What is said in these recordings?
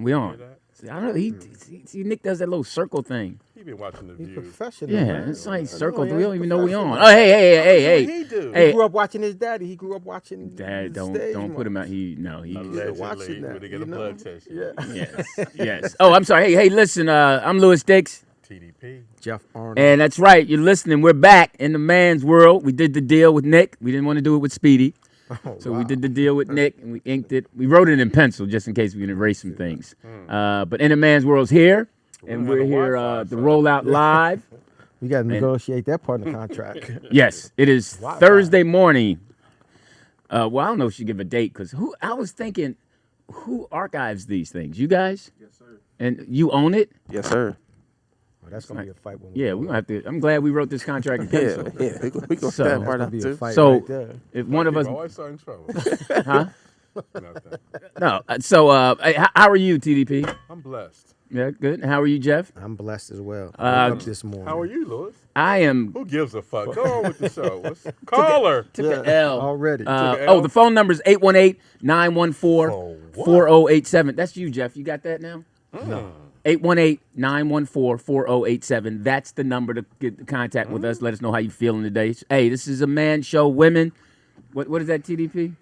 We on. See, I don't know. He Nick does that little circle thing. He been watching the He's views. professional. Yeah, man. it's like I circle. know, We don't even know we on. professional. Oh, hey. He do. Hey. He grew up watching his daddy. He grew up watching. Dad, the don't stage put him out. march. He Allegedly, watching that, when they get a you know? blood test. Yeah. yes. Oh, I'm sorry. Hey, listen. I'm Lewis Dix, TDP. Jeff Arnold. and that's right. You're listening. We're back in the man's world. We did the deal with Nick. We didn't want to do it with Speedy. So we did the deal with Nick, and we inked it. We wrote it in pencil just in case we can erase some things. But In the Man's World's here, and we're here to roll out live. We got to negotiate that part of the contract. Yes, it is Thursday morning. Well, I don't know if she give a date because I was thinking, who archives these things? You guys? Yes, sir. And you own it? Yes, sir. Oh, that's gonna be a fight. When Yeah, we gonna have to. I'm glad we wrote this contract in pencil. Yeah. We gonna So- that part gonna out be a too. fight So right there. if one of us, My wife's in trouble. huh? Nothing. No. So how are you, TDP? I'm blessed. Yeah, good. How are you, Jeff? I'm blessed as well. I woke up this morning. How are you, Louis? I am. Who gives a fuck? Go on with the show. Caller. Took the L already. The phone number is 818-914-4087. That's you, Jeff. You got that now? No. 818-914-4087. That's the number to get in contact with us. Let us know how you feeling today. Hey, this is a man show. Women. What is that, TDP?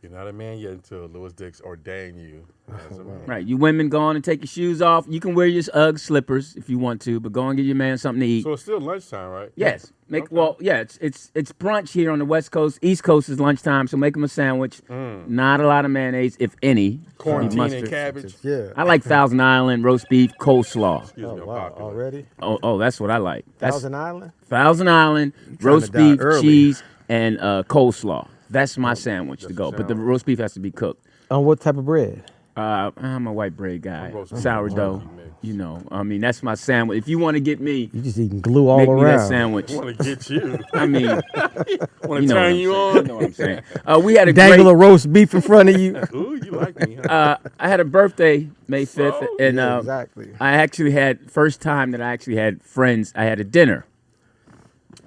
You're not a man yet until Louis Dix ordained you as a man. Right. You women go on and take your shoes off. You can wear your Ugg slippers if you want to, but go and give your man something to eat. So it's still lunchtime, right? Yes. Okay. It's brunch here on the West Coast. East Coast is lunchtime, so make them a sandwich. Not a lot of mayonnaise, if any. Quarantine Mustard. and cabbage. Yeah. I like Thousand Island, roast beef, coleslaw. Excuse Oh me, I'm wow! popular. Already? Oh, that's what I like. That's Thousand Island? Thousand Island, trying roast to die beef, early. cheese, and coleslaw. That's my sandwich to go. But the roast beef has to be cooked. On what type of bread? I'm a white bread guy. roast beef. Sourdough. Turkey mix. You know, I mean, that's my sandwich. If you want to get me, You just eating glue all make me that around. sandwich. I want to get you. I mean, Want you to know turn what you I'm on? saying. You know what I'm saying. We had a Dangle great. a roast beef in front of you. Ooh, you like me, huh? I had a birthday May 5th, So? and Yeah, exactly. I actually had first time that I actually had friends. I had a dinner,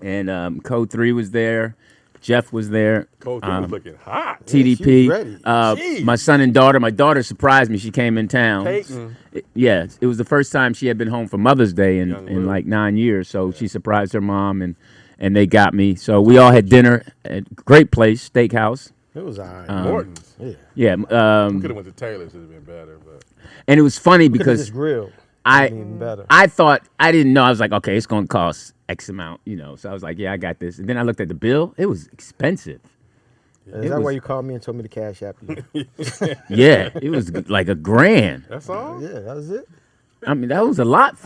and Code 3 was there, Jeff was there, Cole was looking hot. TDP. she was ready. Jeez. My son and daughter. My daughter surprised me. She came in town. Peyton. It was the first time she had been home for Mother's Day Young in Lou. like 9 years. So she surprised her mom, and they got me. So we all had dinner at a great place, steakhouse. It was all right. Morton's. Yeah. Yeah, Could have went to Taylor's. It'd have been better, but and it was funny Because because it's grilled. I Even better. I thought I didn't know. I was like, okay, it's gonna cost X amount, So I was like, yeah, I got this. And then I looked at the bill. It was expensive. Is that why you called me and told me to cash app you? Yeah, it was like $1,000. that's all. Yeah, that was it. I mean, that was a lot.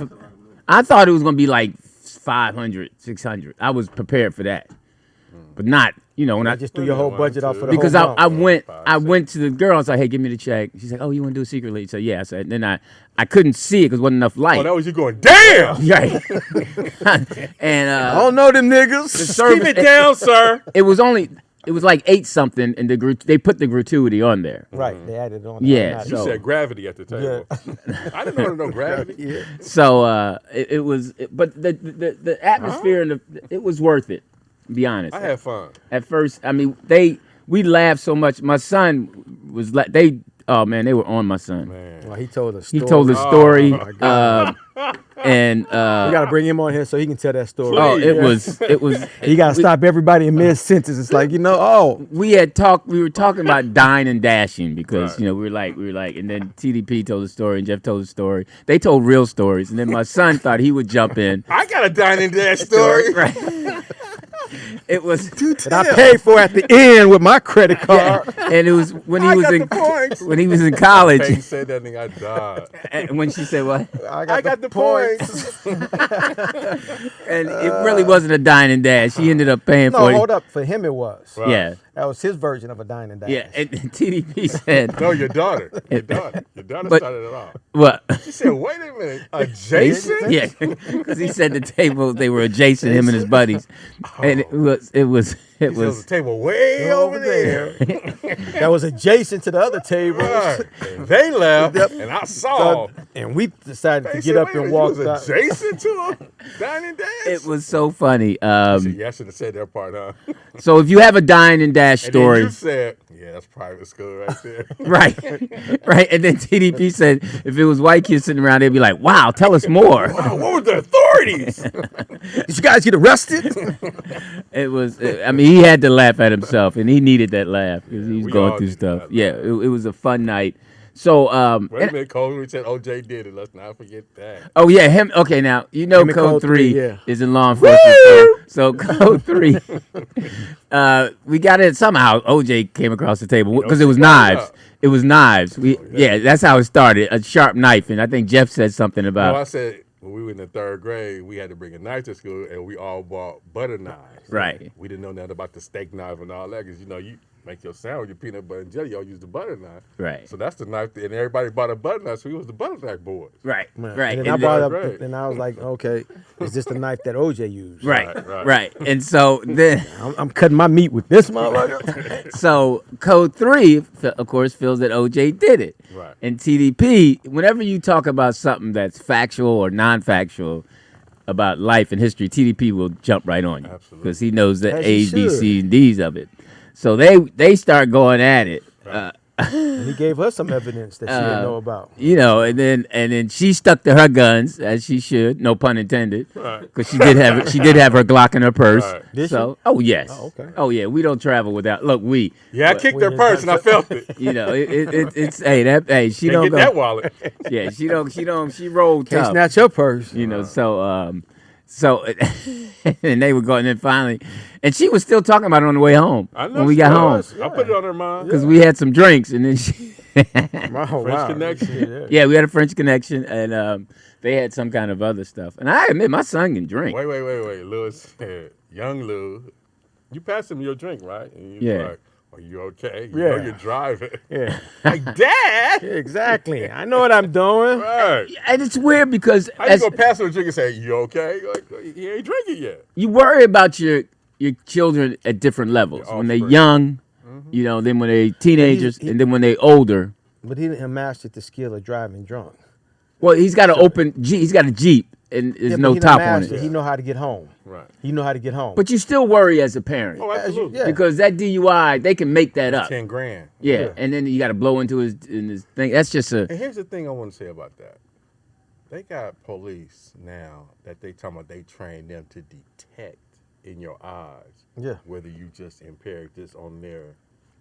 I thought it was gonna be like 500, 600. I was prepared for that, but not. When I just threw your whole budget off for the because whole month. I went to the girl. I was like, hey, give me the check. She's like, oh, you want to do it secretly? So yeah, I said. Then I couldn't see it because wasn't enough light. Oh, that was you going, damn! Right. And I don't know them niggas. Keep it down, sir. it was like 8 something, and they put the gratuity on there. Right, they added on. Yeah, automatic. You So- said gravity at the table. I didn't know there was no gravity. Yeah. So it was, but the atmosphere and it was worth it. To be honest. I had fun. At first, I mean, we laughed so much. My son was like, oh man, they were on my son. Man. Well, he told us. He told the story, and We got to bring him on here so he can tell that story. oh, it was. He got to stop everybody in mid sentence. It's like We were talking about dying and dashing because Right. we were like, and then TDP told the story and Jeff told the story. They told real stories, and then my son thought he would jump in. I got a dining dash story. Right. It was, and I paid for it at the end with my credit card. and it was when he I was got in the points. when he was in college. Peyton said that thing, I died. And when she said what, I got the points. and it really wasn't a dine and dash. He ended up paying No, for it. hold up. For him, it was. Right. Yeah, That was his version of a dine and dash. yeah. And TDP said, No, your daughter. Your daughter But- started it off. "What?" She said, wait a minute. Adjacent? Yeah, because he said the table they were adjacent, him and his buddies, and it was He said, "There was was a table way over there. That was adjacent to the other tables. Right. They left, and I saw. And we decided They to said, get up "Wait a and minute, walk you was out. adjacent to a dining dash? it was so funny. I said, yeah, I should have said that part, huh? So if you have a dine and dash And then story, you said, Yeah, that's private school right there. Right. Right. And then TDP said if it was white kids sitting around, they'd be like, wow, tell us more. Wow, what were the authorities? Did you guys get arrested? It was, I mean, he had to laugh at himself, and he needed that laugh because he was we going all through needed stuff. that Yeah, laugh. it was a fun night. So, Wait a minute, Cole. We said OJ did it. Let's not forget that. oh yeah, him. Okay, now you know Him and Code Code 3 3, yeah. is in law enforcement. So Code 3, we got it somehow. OJ came across the table because it was knives. up. It was knives. Yeah, that's how it started. A sharp knife, and I think Jeff said something No, about I said when we were in the 3rd grade, we had to bring a knife to school, and we all bought butter knives. Right. We didn't know nothing about the steak knife and all that, because you make your sandwich with peanut butter and jelly. Y'all use the butter knife. Right. So that's the knife, and everybody bought a butter knife. So we was the butter knife boys. right. And And then I brought up, Right. and I was like, okay, is this the knife that OJ used? Right. And so then, I'm cutting my meat with this motherfucker. so Code 3, of course, feels that OJ did it. Right. And TDP, whenever you talk about something that's factual or non-factual about life and history, TDP will jump right on you Absolutely. because he knows the As A, he B, should. C, and D's of it. So they start going at it. And he gave us some evidence that she didn't know about. You know, and then she stuck to her guns as she should, no pun intended, Right. because she did have her Glock in her purse. Right. Did So, she? oh yes, Oh, okay. oh yeah, we don't travel without. Look, Yeah, I kicked her we- purse and I felt it. you know, it's she Can't don't get go. that wallet. Yeah, she don't. She rolled Can't tough. snatch your purse. You know, so and they were going, and then finally, and she was still talking about it on the way home I know when we she got home was. I put it on her mind. because we had some drinks, and then she. Oh, French connection. Yeah, we had a French connection, and they had some kind of other stuff. And I admit, my son can drink. Wait. Lewis said, young Lou, you passed him your drink, right? And you Yeah. like, are you okay? You know Yeah. you're driving. Yeah. Like, Dad! Exactly. I know what I'm doing. Right. And it's weird because How you gonna pass him a drink and say, you okay? Like, he ain't drinking yet. you worry about your children at different levels. Your When they're offspring. young, you know, then when they're teenagers, and then when they're older. But he didn't master the skill of driving drunk. Well, he's got he's got a Jeep, and there's Yeah, but no he done top on mastered. it. He know how to get home. Right. He know how to get home. But you still worry as a parent. Oh, absolutely. yeah. Because that DUI, they can make that up. 10 grand. Yeah, and then you got to blow into his thing. That's just a. And here's the thing I want to say about that. They got police now that they talking about they train them to detect in your eyes Yeah. whether you just impaired this on their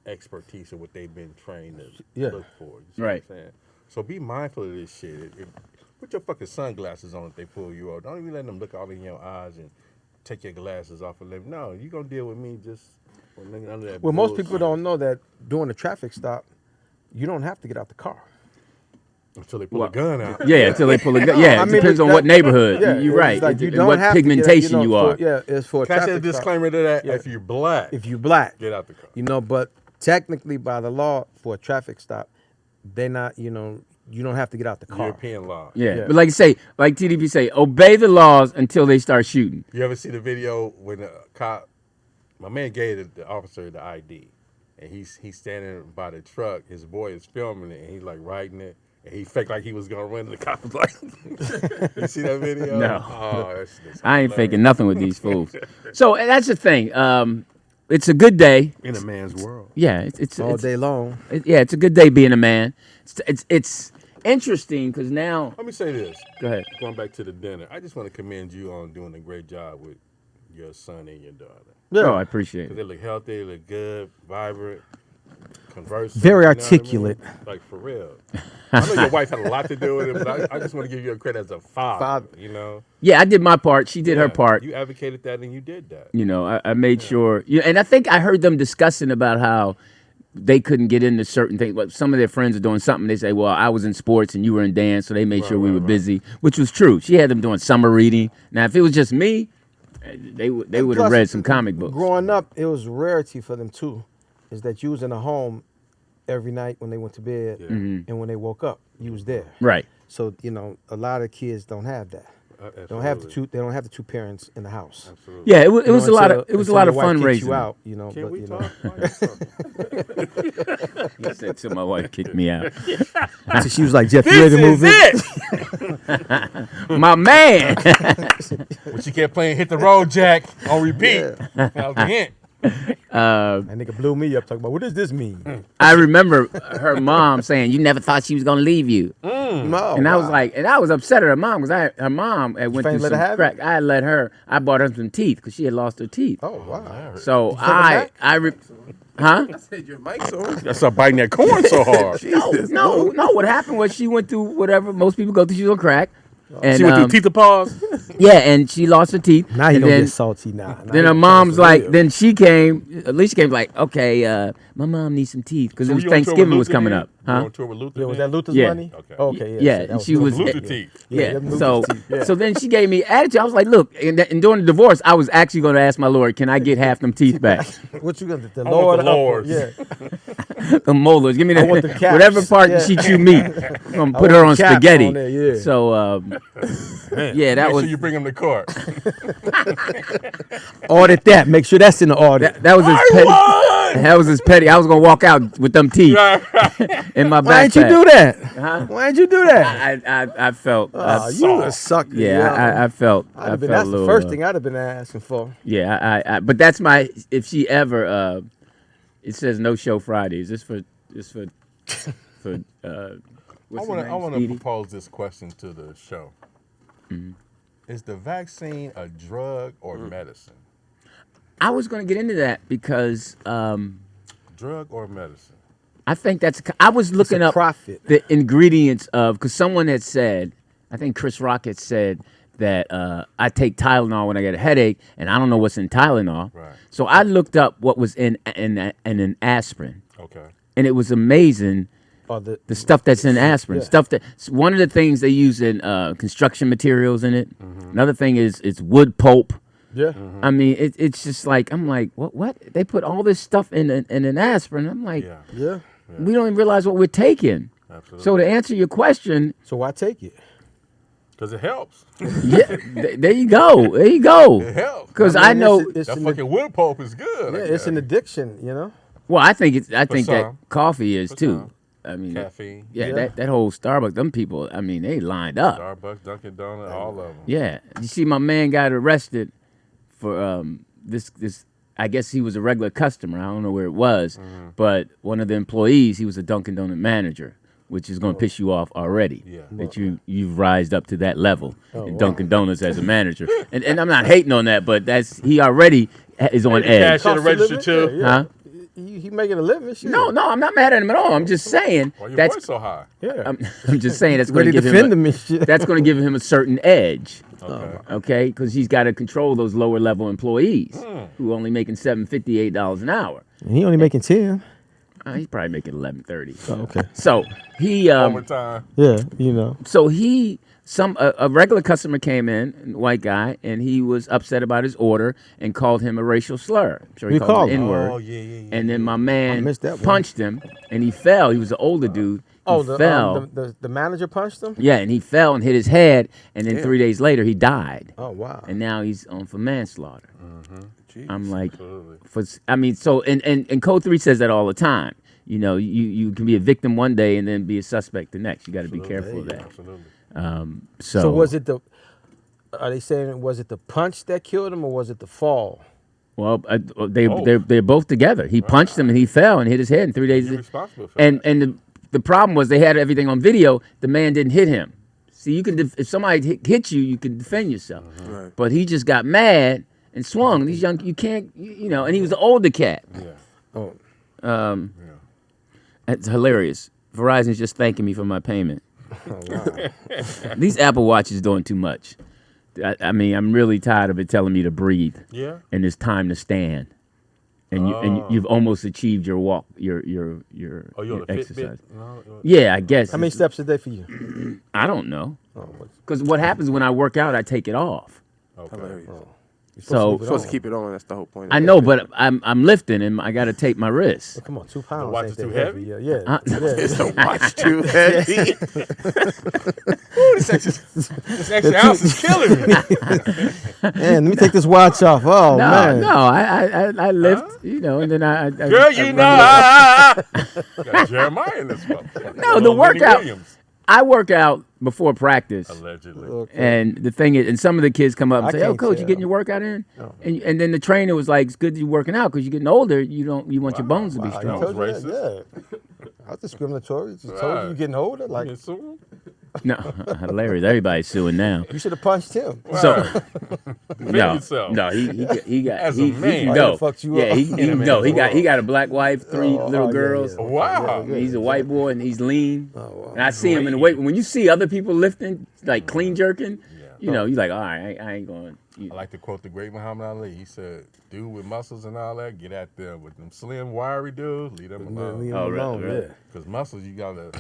expertise or what they've been trained to Yeah. look for. You see Right. what I'm saying? So be mindful of this shit. Put your fucking sunglasses on if they pull you over. Don't even let them look all in your eyes and take your glasses off and let them. No, you gonna deal with me just under that. Well, most bullshit. people don't know that during a traffic stop, you don't have to get out the car. until they pull a gun out. Yeah, until they pull a gun. Yeah, I it mean, depends on that- what neighborhood. Yeah, You're it's right. Like you And don't what have to get out, pigmentation you are. Yeah, it's for a Can I say a traffic stop. disclaimer to that? Yeah. If you're black, If you black, get out the car. you know, but technically by the law for a traffic stop, they're not, you know, you don't have to get out the car. European law. Yeah. Yeah. But like TDP say, obey the laws until they start shooting. You ever see the video when the cop, my man gave the officer the ID, and he's standing by the truck. His boy is filming it, and he's like writing it, and he faked like he was gonna run. And the cop was like, "You see that video? No. Oh, that's I ain't faking nothing with these fools. So and that's the thing. It's a good day. in a man's world. Yeah, it's All day long. yeah, it's a good day being a man. It's interesting because now. Let me say this. Go ahead. Going back to the dinner, I just want to commend you on doing a great job with your son and your daughter. Oh, I appreciate it. They look healthy, they look good, vibrant, conversing. Very you know what I mean? articulate. Like, for real. I know your wife had a lot to do with it, but I just want to give you a credit as a father, you know? Yeah, I did my part. She did her Yeah, part. You advocated that and you did that. You know, I made sure. Yeah, and I think I heard them discussing about how they couldn't get into certain things. But some of their friends are doing something. They say, "Well, I was in sports and you were in dance," so they made sure we were busy, which was true. She had them doing summer reading. Now, if it was just me, they would have Plus, read some comic books. Growing up, it was rarity for them too, is that you was in a home every night when they went to bed, and when they woke up, you was there. Right. So you know, a lot of kids don't have that. Don't have the two. They don't have the two parents in the house. Absolutely. Yeah, it was You know, a lot until- of until your wife kicks fundraising. you out, you know. Can but, we you know, talk? He said till my wife kicked me out. so she was like, "Jeff, you ready to move in?" My man. But you kept playing Hit the Road Jack on repeat. That was the hint. That nigga blew me up talking about what does this mean? I remember her mom saying, "You never thought she was gonna leave you," No, and I was like, and I was upset at her mom because her mom had went through finally let her some have crack. I had let her. I bought her some teeth because she had lost her teeth. oh wow. So take 'em back? huh? I said your mic's on. That's not biting that corn so hard. No. What happened was she went through whatever most people go through. She was on crack, and She went through teeth pause. yeah, and she lost her teeth. Now he and gonna then, get salty now. Then her mom's like, then she came. Alicia came like, okay, my mom needs some teeth because So it was you on tour with Thanksgiving was Luther coming then? up, You huh? on tour with Luther Yeah, was then? that Luther's Yeah. money? Okay. Yeah, that and she was. Luther teeth. Yeah. them Luther's So teeth, yeah. so then she gave me attitude. I was like, look, and during the divorce, I was actually going to ask my lawyer, can I get half them teeth back? What you gonna do? The I lower want the the upper? lowers. Yeah. The molars. Give me I want the caps. whatever part Yeah. she chew meat. I'm gonna put want her the on caps spaghetti. on there, yeah. So yeah, that Make was sure you bring him to court. Audit that. Make sure that's in the audit. that was his petty. That was his petty. I was gonna walk out with them teeth in my backpack. Why didn't you do that? Huh? Why didn't you do that? I felt. Oh, you a sucker. yeah, I felt. I'd have I been. felt That's a the little, first thing I'd have been asking for. Yeah, I but that's my. If she ever, it says no show Fridays. This for for what's I his want name? to Speedy? propose this question to the show. Is the vaccine a drug or medicine? I was going to get into that because Drug or medicine? I think that's. I was looking up profit. the ingredients of because someone had said, I think Chris Rock had said that I take Tylenol when I get a headache, and I don't know what's in Tylenol. Right. So I looked up what was in an aspirin, Okay. and it was amazing. Or The stuff that's in aspirin, Yeah. stuff that one of the things they use in construction materials in it. Another thing is it's wood pulp. Yeah. I mean, it's just like I'm like, what? They put all this stuff in an aspirin. I'm like, Yeah. Yeah. we don't even realize what we're taking. Absolutely. So to answer your question, So why take it? Because it helps. yeah, there you go, there you go. It helps. Because I I mean, know, it's That an- fucking wood pulp is good. Yeah, I it's guess. an addiction, you know. well, I think that some. coffee is For too. some. I mean, Caffeine. yeah, Yeah. that whole Starbucks, them people. I mean, they lined up. Starbucks, Dunkin' Donuts, all of them. Yeah, you see, my man got arrested for this. I guess he was a regular customer. I don't know where it was, but one of the employees, he was a Dunkin' Donut manager, which is going to piss you off already. Yeah. That you've rised up to that level in wow. Dunkin' Donuts as a manager, and I'm not hating on that, but he already is on edge. Cash at the register Cost too. of living? Yeah, Huh? He making a living. Shit. No, I'm not mad at him at all. I'm just saying Why your that's. voice so high? Yeah. I'm just saying that's going to Ready to give defend him. him and shit. That's going to give him a certain edge. Okay. Okay, because he's got to control those lower level employees who are only making $7.58 an hour. He only making 10. He's probably making $11.30. Oh, okay. So he, Overtime. Yeah, you know. a regular customer came in, a white guy, and he was upset about his order and called him a racial slur. I'm sure he He called called him him? N-word. Oh, yeah. And then my man missed that one. punched him, and he fell. He was an older dude. Oh, He fell. the manager punched him. Yeah, and he fell and hit his head, and then 3 days later he died. Oh wow. And now he's on for manslaughter. Jeez. I'm like, Absolutely. so and Code 3 says that all the time. You know, you can be a victim one day and then be a suspect the next. You got to be careful of that. Absolutely. So was it the? Are they saying was it the punch that killed him or was it the fall? Well, they're both together. He punched him and he fell and hit his head in 3 days. You're responsible for And that. and the problem was they had everything on video. The man didn't hit him. See, you can if somebody hits you, you can defend yourself. Right. But he just got mad and swung. These young, you can't, you know. And he was an older cat. Yeah. Oh, It's hilarious. Verizon's just thanking me for my payment. oh wow. These Apple Watches doing too much. I mean, I'm really tired of it telling me to breathe. Yeah. And it's time to stand. And you've almost achieved your walk, your Oh, you on your the exercise. Fitbit? No, Yeah, I guess. How many steps a day for you? I don't know. Oh, what's- Because what happens when I work out, I take it off. Okay. Hilarious. oh. So You're Supposed to keep it on. That's the whole point. I know, but I'm lifting and I got to tape my wrist. Come on, 2 pounds. watch ain't is that too heavy? Yeah, yeah. Huh? It's the watch too heavy. This extra ounce is killing me. Man, let me take this watch off. Oh No, man. no, I lift, you know, and then I Girl, you know. Got Jeremiah in this motherfucker. No, the Little Vinnie workout- Williams. I work out before practice. Allegedly. Okay. And the thing is, and some of the kids come up and I say, "Oh, can't coach, you tell. getting your workout in?" No. And then the trainer was like, "It's good you working out because you're getting older. You want your bones to be Wow, you strong." was told you racist. that? Yeah. I was discriminatory. Just told you Right. you're getting older. Like, You assume? No, hilarious. Everybody's suing now. you should have punched him. So Defend no, yourself. no, he got As a he man. can Oh, go. he fucked you Yeah, up. he In a no, he man's got a black wife, three little yeah, girls. yeah. Wow. Yeah, He's a white boy and he's lean. Oh, wow. And I see him in the weight. When you see other people lifting, like clean jerking, you know, you're like, all right, I ain't going. I like to quote the great Muhammad Ali. He said, "Dude with muscles and all that, get at them. With them slim, wiry dudes, leave them Leave alone. him Oh, really, alone, really? yeah. Because muscles, you gotta,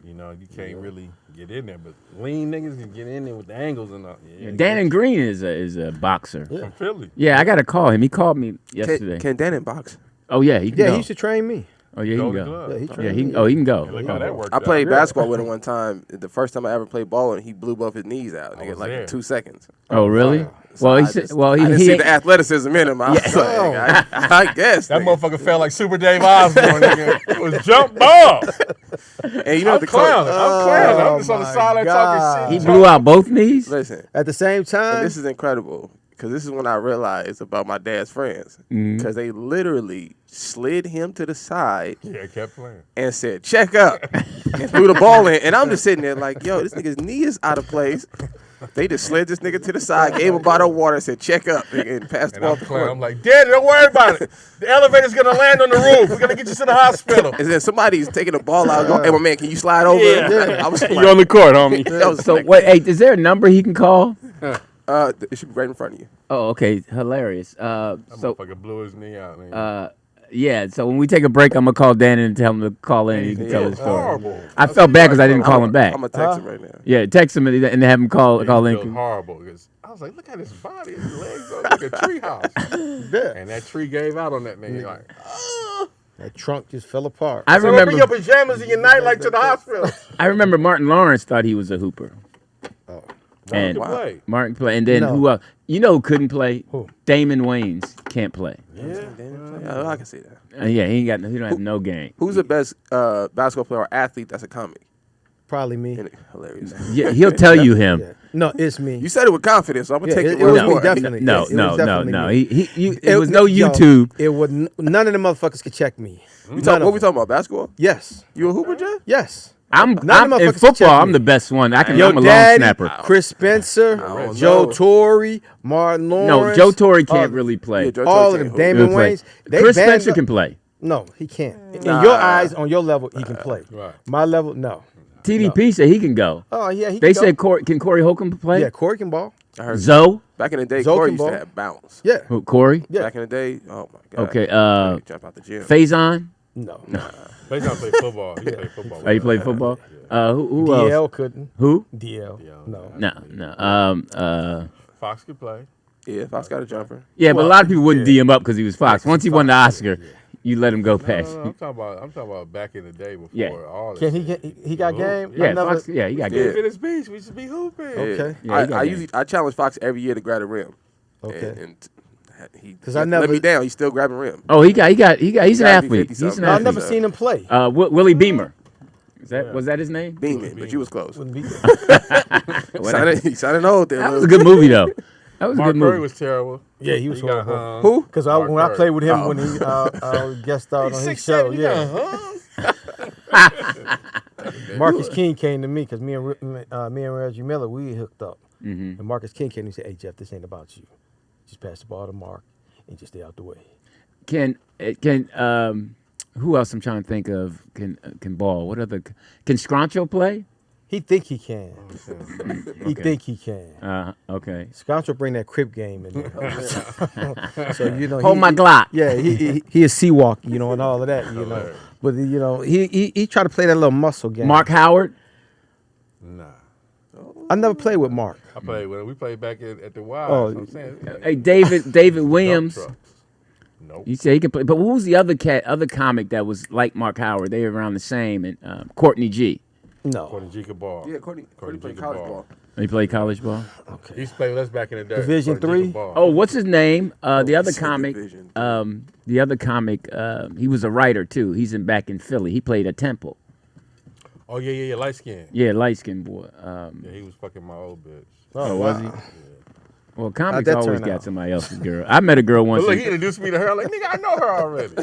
you can't really get in there. But lean niggas can get in there with the angles and all. Yeah, Dannon Green is a boxer. Yeah. from Philly. Yeah, I got to call him. He called me yesterday. Can Dannon box? Oh yeah, he can Yeah, go. he used to train me. Oh yeah, he can Golden go. Glove. Yeah, he Yeah, trained he. me. Oh, he can go. Look how that worked I played out. basketball with him one time. The first time I ever played ball, and he blew both his knees out. Nigga, was like there. in 2 seconds. Oh really? wow. So Well, I he said. just- Well, I didn't he see the athleticism in him. I was like, Yeah. I guess. That nigga. motherfucker felt like Super Dave Osborne. Nigga. It was jump ball. And you know I'm the clowning. I'm just on the my sideline God. talking he shit. blew out both knees. Listen, At the same time, and this is incredible because this is when I realized about my dad's friends because they literally slid him to the side Yeah, I kept playing. and said, "Check up," and threw the ball in. And I'm just sitting there like, "Yo, this nigga's knee is out of place." They just slid this nigga to the side, gave him a bottle of water, and said, "Check up," and passed the And ball I'm to the playing. court. I'm like, Daddy, don't worry about it. The elevator's gonna land on the roof. We're gonna get you to the hospital. And then somebody's taking the ball out. Go, hey, my man, can you slide over? Yeah. I was like, You're on the court, homie. that was So like, wait, hey, is there a number he can call? it should be right in front of you. Oh, okay, hilarious. That So motherfucker blew his knee out. Man. yeah, so when we take a break, I'm gonna call Dan and tell him to call in. And he can tell his story. horrible. I felt bad because I didn't call him back. I'm gonna text him right now. Yeah, text him and have him call It was in. horrible. Because I was like, look at his body. His legs are like a tree house. yeah, And that tree gave out on that nigga. Like, that trunk just fell apart. I so bring your remember. pajamas and your nightlight to the hospital. I remember Martin Lawrence thought he was a hooper. And Wow. Play. Martin play, and then No. who else? You know who couldn't play? Who? Damon Wayans can't play. Yeah, I can see that. Yeah, he don't have no game. Who's the best basketball player or athlete that's a comic? Probably me. And hilarious. Yeah, he'll tell you him. Yeah. No, it's me. You said it with confidence, so I'm gonna Yeah, take it your was word me, for it. definitely. No, Yes, it no, was no, definitely no. me. It was no yo, YouTube. It would none of the motherfuckers could check me. What we talking about? Basketball? Yes, You a hooper, Jay? yes. I'm None of in the motherfuckers can football. check I'm me. the best one. I'm a Your long daddy, snapper. Chris Spencer, don't Joe know. Torre, Martin No, Lawrence. Joe Torre can't all- really play. Yeah, Joe All Torre of them. can't hoop. Damon He'll play. Wayans. They Chris banned Spencer up- can play. No, he can't. In Nah. your eyes, on your level, he can play. Right. My level, no. TDP said he can go. Oh yeah, he They can said go. can Corey Holcomb play? Yeah, Corey can ball. I heard Zoe? back in the day, Zoe Corey can used to ball. have bounce. Yeah, Who, Corey? yeah. Back in the day, oh my god. Okay. Jump out the gym. Faison? No, But he's not play football. He played football. Oh, you played football? Who else? DL couldn't. Who? DL, no. No. Fox could play. Yeah, Fox got a jumper. Yeah, but a lot of people wouldn't D him up because he was Fox. Once he won the Oscar, you let him go past. No, I'm talking about back in the day before Yeah. all this. Can he shit. get? He got Hoop. game. I Yeah, never- Fox. Yeah, he got Yeah. good. Venice Beach, we should be hooping. Okay. Yeah, he got I game. challenge Fox every year to grab the rim. Okay. And he 'Cause he I let never- me down. He's still grabbing rim. Oh, he's an gotta be athlete. 50 He's an something. I've athlete. never seen him play. Willie Beamer. Was that his name? Beaming, but you was close. Wouldn't be- He sounded old there. That was a good movie though. That was a Mark good Curry movie. was terrible. Yeah, he was He got horrible. hung. Who? Because Mark when I Curry. played with him Oh. when he guest starred on his 6'7", show, he yeah. got hung. Marcus King came to me because me and Reggie Miller, we hooked up. Mm-hmm. And Marcus King came and said, "Hey Jeff, this ain't about you. Just pass the ball to Mark and just stay out the way." Can who else I'm trying to think of can ball? What other can Scroncho play? He think he can. He think he can. Okay. Sconcho bring that crib game in there. So you know, Hold my Glock. Yeah, he is Seawalk, you know, and all of that, you know. But you know, he tried to play that little muscle game. Mark Howard. Nah. I never played with Mark. I played when we played back at the Wild. Oh, I'm saying, Hey, David Williams. dump trucks. Nope. You say he can play, but who was the other comic that was like Mark Howard? They were around the same, and Courtney G. No. Courtney G could ball. Yeah, Courtney played G could college ball. He played college ball. He used to play with us back in the day. Division Courtney G III? could ball. Oh, what's his name? The other said comic. Division. The other comic. He was a writer too. He's back in Philly. He played at Temple. Oh yeah, light skin. Yeah, light skinned boy. Yeah, he was fucking my old bitch. Oh, was he? wow. Well, comics that always turn got out? somebody else's girl. I met a girl But once. look, he introduced me to her. I'm like, nigga, I know her already.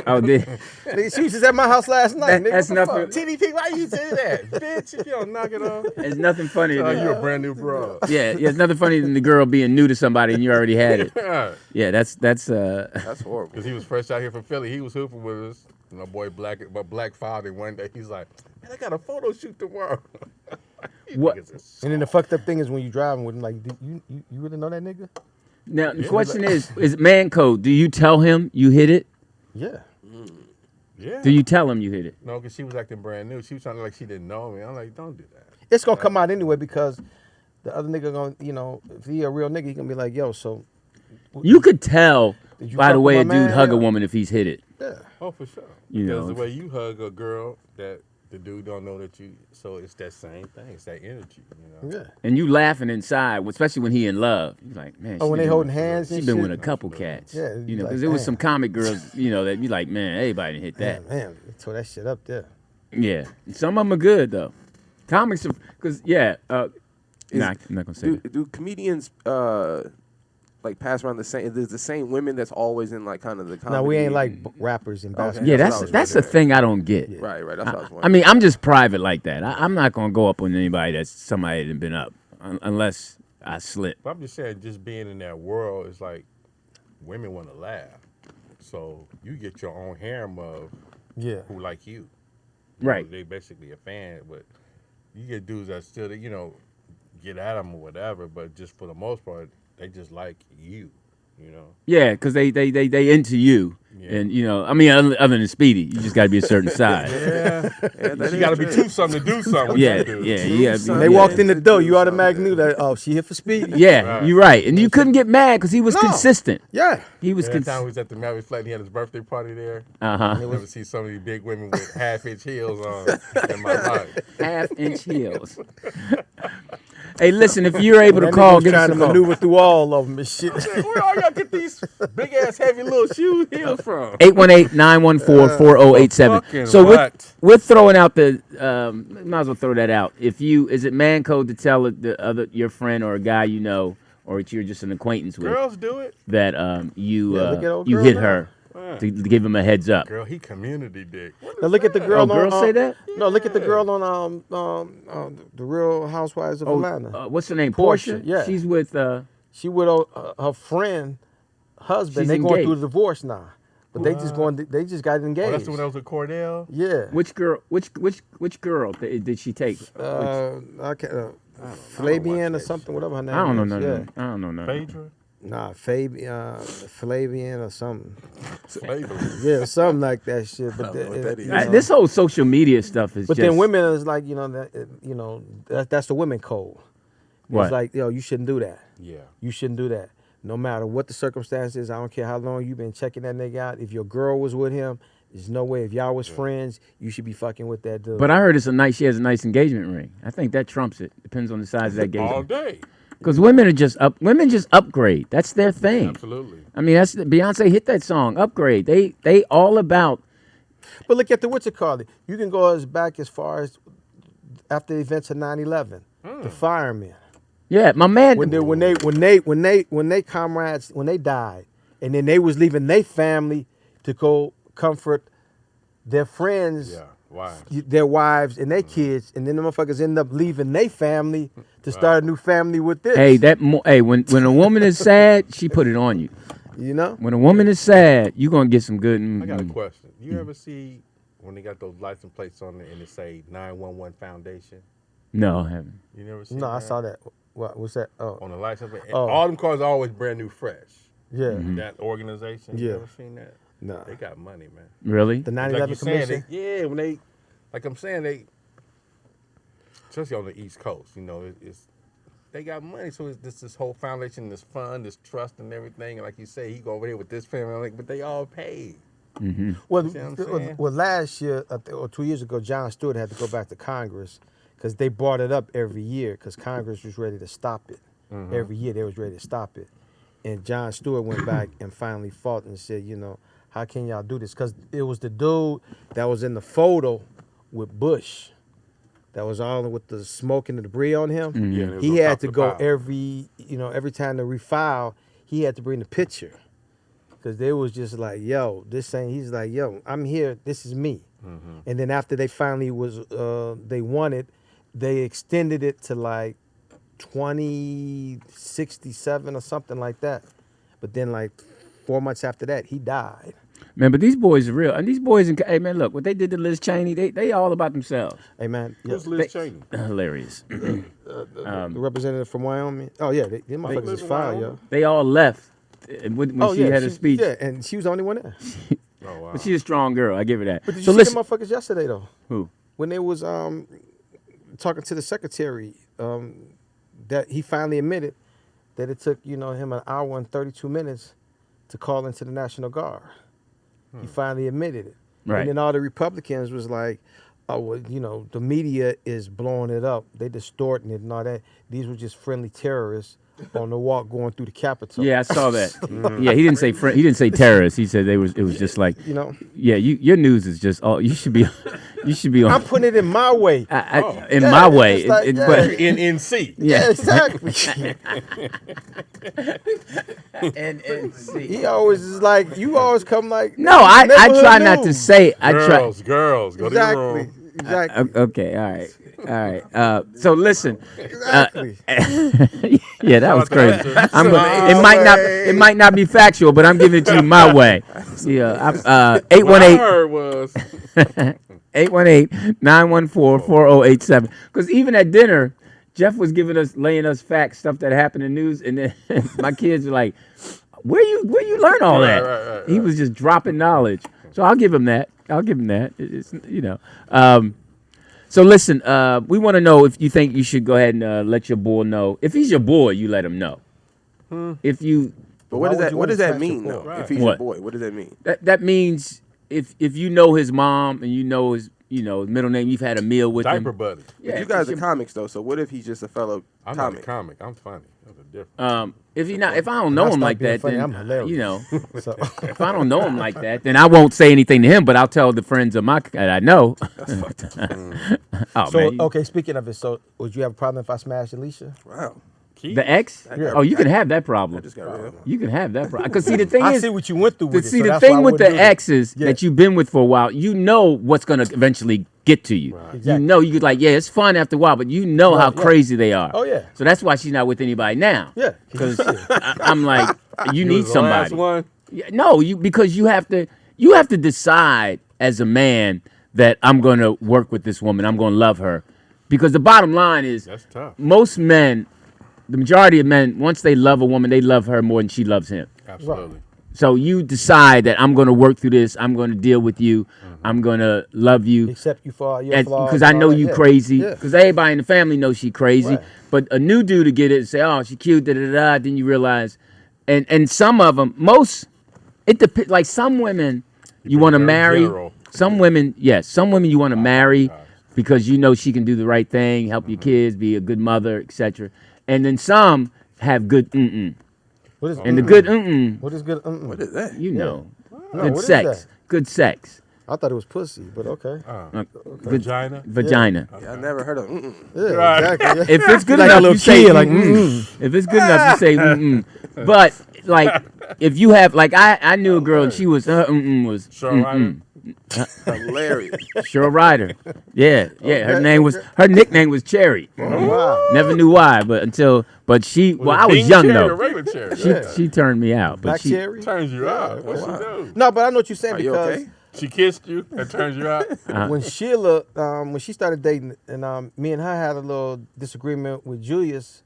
Oh, did Nigga, she was just at my house last night. Nigga, that's what the nothing. fuck? TDP, why you say that? Bitch, if you don't knock it off. There's nothing funny Oh, than you a brand new bro. yeah. It's nothing funny than the girl being new to somebody and you already had it. Because Yeah, that's That's horrible. he was fresh out here from Philly. He was hooping with us. My boy Black father one day, he's like, man, I got a photo shoot tomorrow. What? And then the fucked up thing is when you driving with him, like, you really know that nigga? Now the question is it man code? Do you tell him you hit it? Yeah. Yeah. Do you tell him you hit it? No, because she was acting brand new. She was trying to like she didn't know me. I'm like, don't do that. It's gonna come out anyway because the other nigga gonna, you know, if he a real nigga, he gonna be like, yo, so You could tell Did you by fuck the with way a my dude man? hug a Yeah. woman if he's hit it. yeah. Oh, for sure. You Because know. the way you hug a girl, that the dude don't know that you. So it's that same thing. It's that energy. You know. Yeah. And you laughing inside, especially when he in love. You're like, man. Oh, she when they been holding with- hands She and been shit. with a couple cats. Yeah, You know, like, because there was damn. some comic girls, you know, that you like, man, everybody didn't hit that. Man, they tore that shit up there. Yeah. Some of them are good though. Comics, because nah, I'm not gonna say that. Do comedians like pass around the same? There's the same women that's always in like kind of the comedy. Now we ain't like rappers and basketball. Yeah, that's what I was that's the wondering. thing I don't get. Right. That's what I was I wondering. mean, I'm just private like that. I'm not gonna go up on anybody that's somebody that been up unless I slip. But I'm just saying, just being in that world is like women want to laugh. So you get your own harem of Yeah. who like you. Right. They basically a fan, but you get dudes that still, you know, get at them or whatever. But just for the most part, they just like you. You know. Yeah, because they into you, Yeah. and you know, I mean, other than Speedy, you just got to be a certain size. Yeah. that You got to is be true. too something to do something. With Yeah, that dude. yeah, you gotta be. When they yeah. walked in the door, you automatically knew that, oh, she here for speed. Yeah, Right. you're right, and you couldn't get mad because he was No. consistent. Yeah. He was That time we consistent. was at the Marriott Flat, and he had his birthday party there. Uh I huh. never see so many big women with half-inch heels on in my life. Half-inch heels. Hey, listen, if you're able to That nigga call, was give us trying a to call. maneuver through all of them and shit. Where all y'all get these big-ass, heavy little shoes heels from? 818-914-4087. Fucking So what? we're throwing out the might as well throw that out. If you is it man code to tell the other your friend or a guy you know or you're just an acquaintance with Girls do it. that you Yeah, look at old you girl hit now. her to give him a heads up. Girl, he community dick. Now look at the girl Oh, on. girls say that? No, look at the girl on the Real Housewives of Atlanta. What's her name? Portia, Portia. yeah. She's with She with her friend, husband. She's They going through engaged. the divorce now, but they just going. They just got engaged. Oh, that's the one that was with Cordell? Yeah. which girl? Which girl did she take? I can't. Flavian or something, whatever her name. I don't know is. none. Yeah. I don't know none. Phaedra? Nah, Flavian or something. Phaedra. Yeah, something like that shit. But know what that is. This whole social media stuff is But just. then women is like, that's the women code. What? It's like, you shouldn't do that. Yeah. You shouldn't do that. No matter what the circumstances, I don't care how long you've been checking that nigga out. If your girl was with him, there's no way. If y'all was friends, you should be fucking with that dude. But I heard she has a nice engagement ring. I think that trumps it. Depends on the size of that All engagement. day. Because women just upgrade. That's their thing. Absolutely. I mean, that's Beyonce hit that song, Upgrade. They all about. But look at the what's it called? You can go as back as far as after the events of 9/11, the firemen. Yeah, my man. When they comrades when they died, and then they was leaving their family to go comfort their friends, Yeah. Why? their wives, and their kids, and then the motherfuckers end up leaving their family to start a new family with this. when a woman is sad, she put it on you. You know? When a woman is sad, you gonna get some good. I got a question. You ever see when they got those license plates on it and it say 911 Foundation? No, I haven't. You never see No, that? I saw that. What's that? Oh, On the license plate. Oh. All them cars are always brand new fresh. yeah. That organization, you Yeah. ever seen that? No. They got money, man. Really? The Like 9/11 you're saying, commission. when they, like I'm saying, they, especially on the East Coast, they got money. So it's this whole foundation, this fund, this trust and everything. And like you say, he go over here with this family, but they all paid. Well, See what I'm saying? last year or 2 years ago, Jon Stewart had to go back to Congress because they brought it up every year because Congress was ready to stop it. Every year they was ready to stop it. And Jon Stewart went back and finally fought and said, how can y'all do this? Because it was the dude that was in the photo with Bush. that was all with the smoke and the debris on him. Mm-hmm. Yeah, and it was He on had top to of the go pile. every time to refile. He had to bring the picture because they was just like, yo, this ain't. He's like, yo, I'm here. This is me. Mm-hmm. And then after they finally they won it, they extended it to like 2067 or something like that. But then like 4 months after that, he died. Man, but these boys are real. And these boys, hey, man, look, what they did to Liz Cheney, they all about themselves. Hey man, yeah, Who's Liz Cheney? Hilarious. the representative from Wyoming. Oh yeah, they motherfuckers live is in fire, yo. Wyoming? They all left when she had her speech. Yeah, and she was the only one there. Oh wow. But she's a strong girl. I give her that. But did So you listen, see the motherfuckers yesterday though? who? When they was talking to the secretary, that he finally admitted that it took him an hour and 32 minutes to call into the National Guard. He finally admitted it. Right. And then all the Republicans was like, oh, well, the media is blowing it up. They distorting it and all that. These were just friendly terrorists on the walk going through the Capitol. Yeah, I saw that. Yeah, he didn't say he didn't say terrorists. He said it was just like, yeah, your news is just all you should be on. I'm putting it in my way. In my way, it's like, but in NC. Yeah, exactly. and see. He always is like, you always come like, No, I neighborhood try not to news. say. I try. Girls, go to the Exactly. room. Exactly. Okay, all right. So listen. Exactly. Yeah, that was Shout out to crazy. Usher. It might not be factual, but I'm giving it to you my way. Yeah, What I 818 heard was 818-914-4087. Because even at dinner, Jeff was laying us facts, stuff that happened in news, and then my kids were like, "Where you learn all that?" Right. He was just dropping knowledge. So I'll give him that. It's So listen, we want to know if you think you should go ahead and let your boy know. If he's your boy, you let him know. If you But Why what would you does that smash your mean though? boy? Right. If he's What? your boy, what does that mean? that means if you know his mom and you know his middle name, you've had a meal with diaper him. buddy. Yeah, You guys it's are your- comics though, so what if he's just a fellow I'm not a comic? comic. I'm funny. That's a difference. if I don't know I him stop like being that, funny, then I'm hilarious. So, if I don't know him like that, then I won't say anything to him. But I'll tell the friends of that I know. Oh man, okay, speaking of it, so would you have a problem if I smashed Alicia? Wow. Keith? the ex? Yeah. Oh, you can have that problem. I just got rid of him. You can have that problem. Because see, the thing I is, see what you went through with it. see so the that's why I thing with wouldn't the do it. exes Yeah. that you've been with for a while, you know what's gonna eventually get to you. Right. You Exactly. know, you could like, yeah, it's fun after a while, but you know how Right, yeah. crazy they are. Oh, yeah. So that's why she's not with anybody now. Yeah. Because I'm like, you You need was the last somebody. one? Yeah, no, because you have to decide as a man that I'm gonna work with this woman. I'm gonna love her, because the bottom line is That's tough. most men, the majority of men, once they love a woman, they love her more than she loves him. Absolutely. So you decide that I'm gonna work through this. I'm gonna deal with you. I'm gonna love you. Accept you for all your flaws. Because I and know all that. you Yeah. crazy. Yeah. Because everybody in the family knows she crazy. Right. But a new dude to get it and say, "Oh, she cute," da da da. Then you realize, and some of them, it depends. Like some women, you being want to very marry. general. Some women, yes. Some women you want to marry gosh. because you know she can do the right thing, help your kids, be a good mother, etc. And then some have good What is and the good What is good? What is that? you know, No, good what is sex, that? good sex, I thought it was pussy, but okay. good Vagina? vagina. Yeah, I never heard of. Yeah, Right. exactly. If it's good Like a enough, little you say kid, like, If it's good enough, you say But like, if you have like, I knew a girl and she was was Sean Ryder? Hilarious. Cheryl Ryder. Yeah. Her nickname was Cherry. Wow. Never knew why, but she. Well, I was Ding young cherry or though. regular cherry? She turned me out, but Black she. cherry? Turns you out. What she do? No, but I know what you're saying Are you because okay? She kissed you and turns you out? when Sheila, when she started dating, and me and her had a little disagreement with Julius,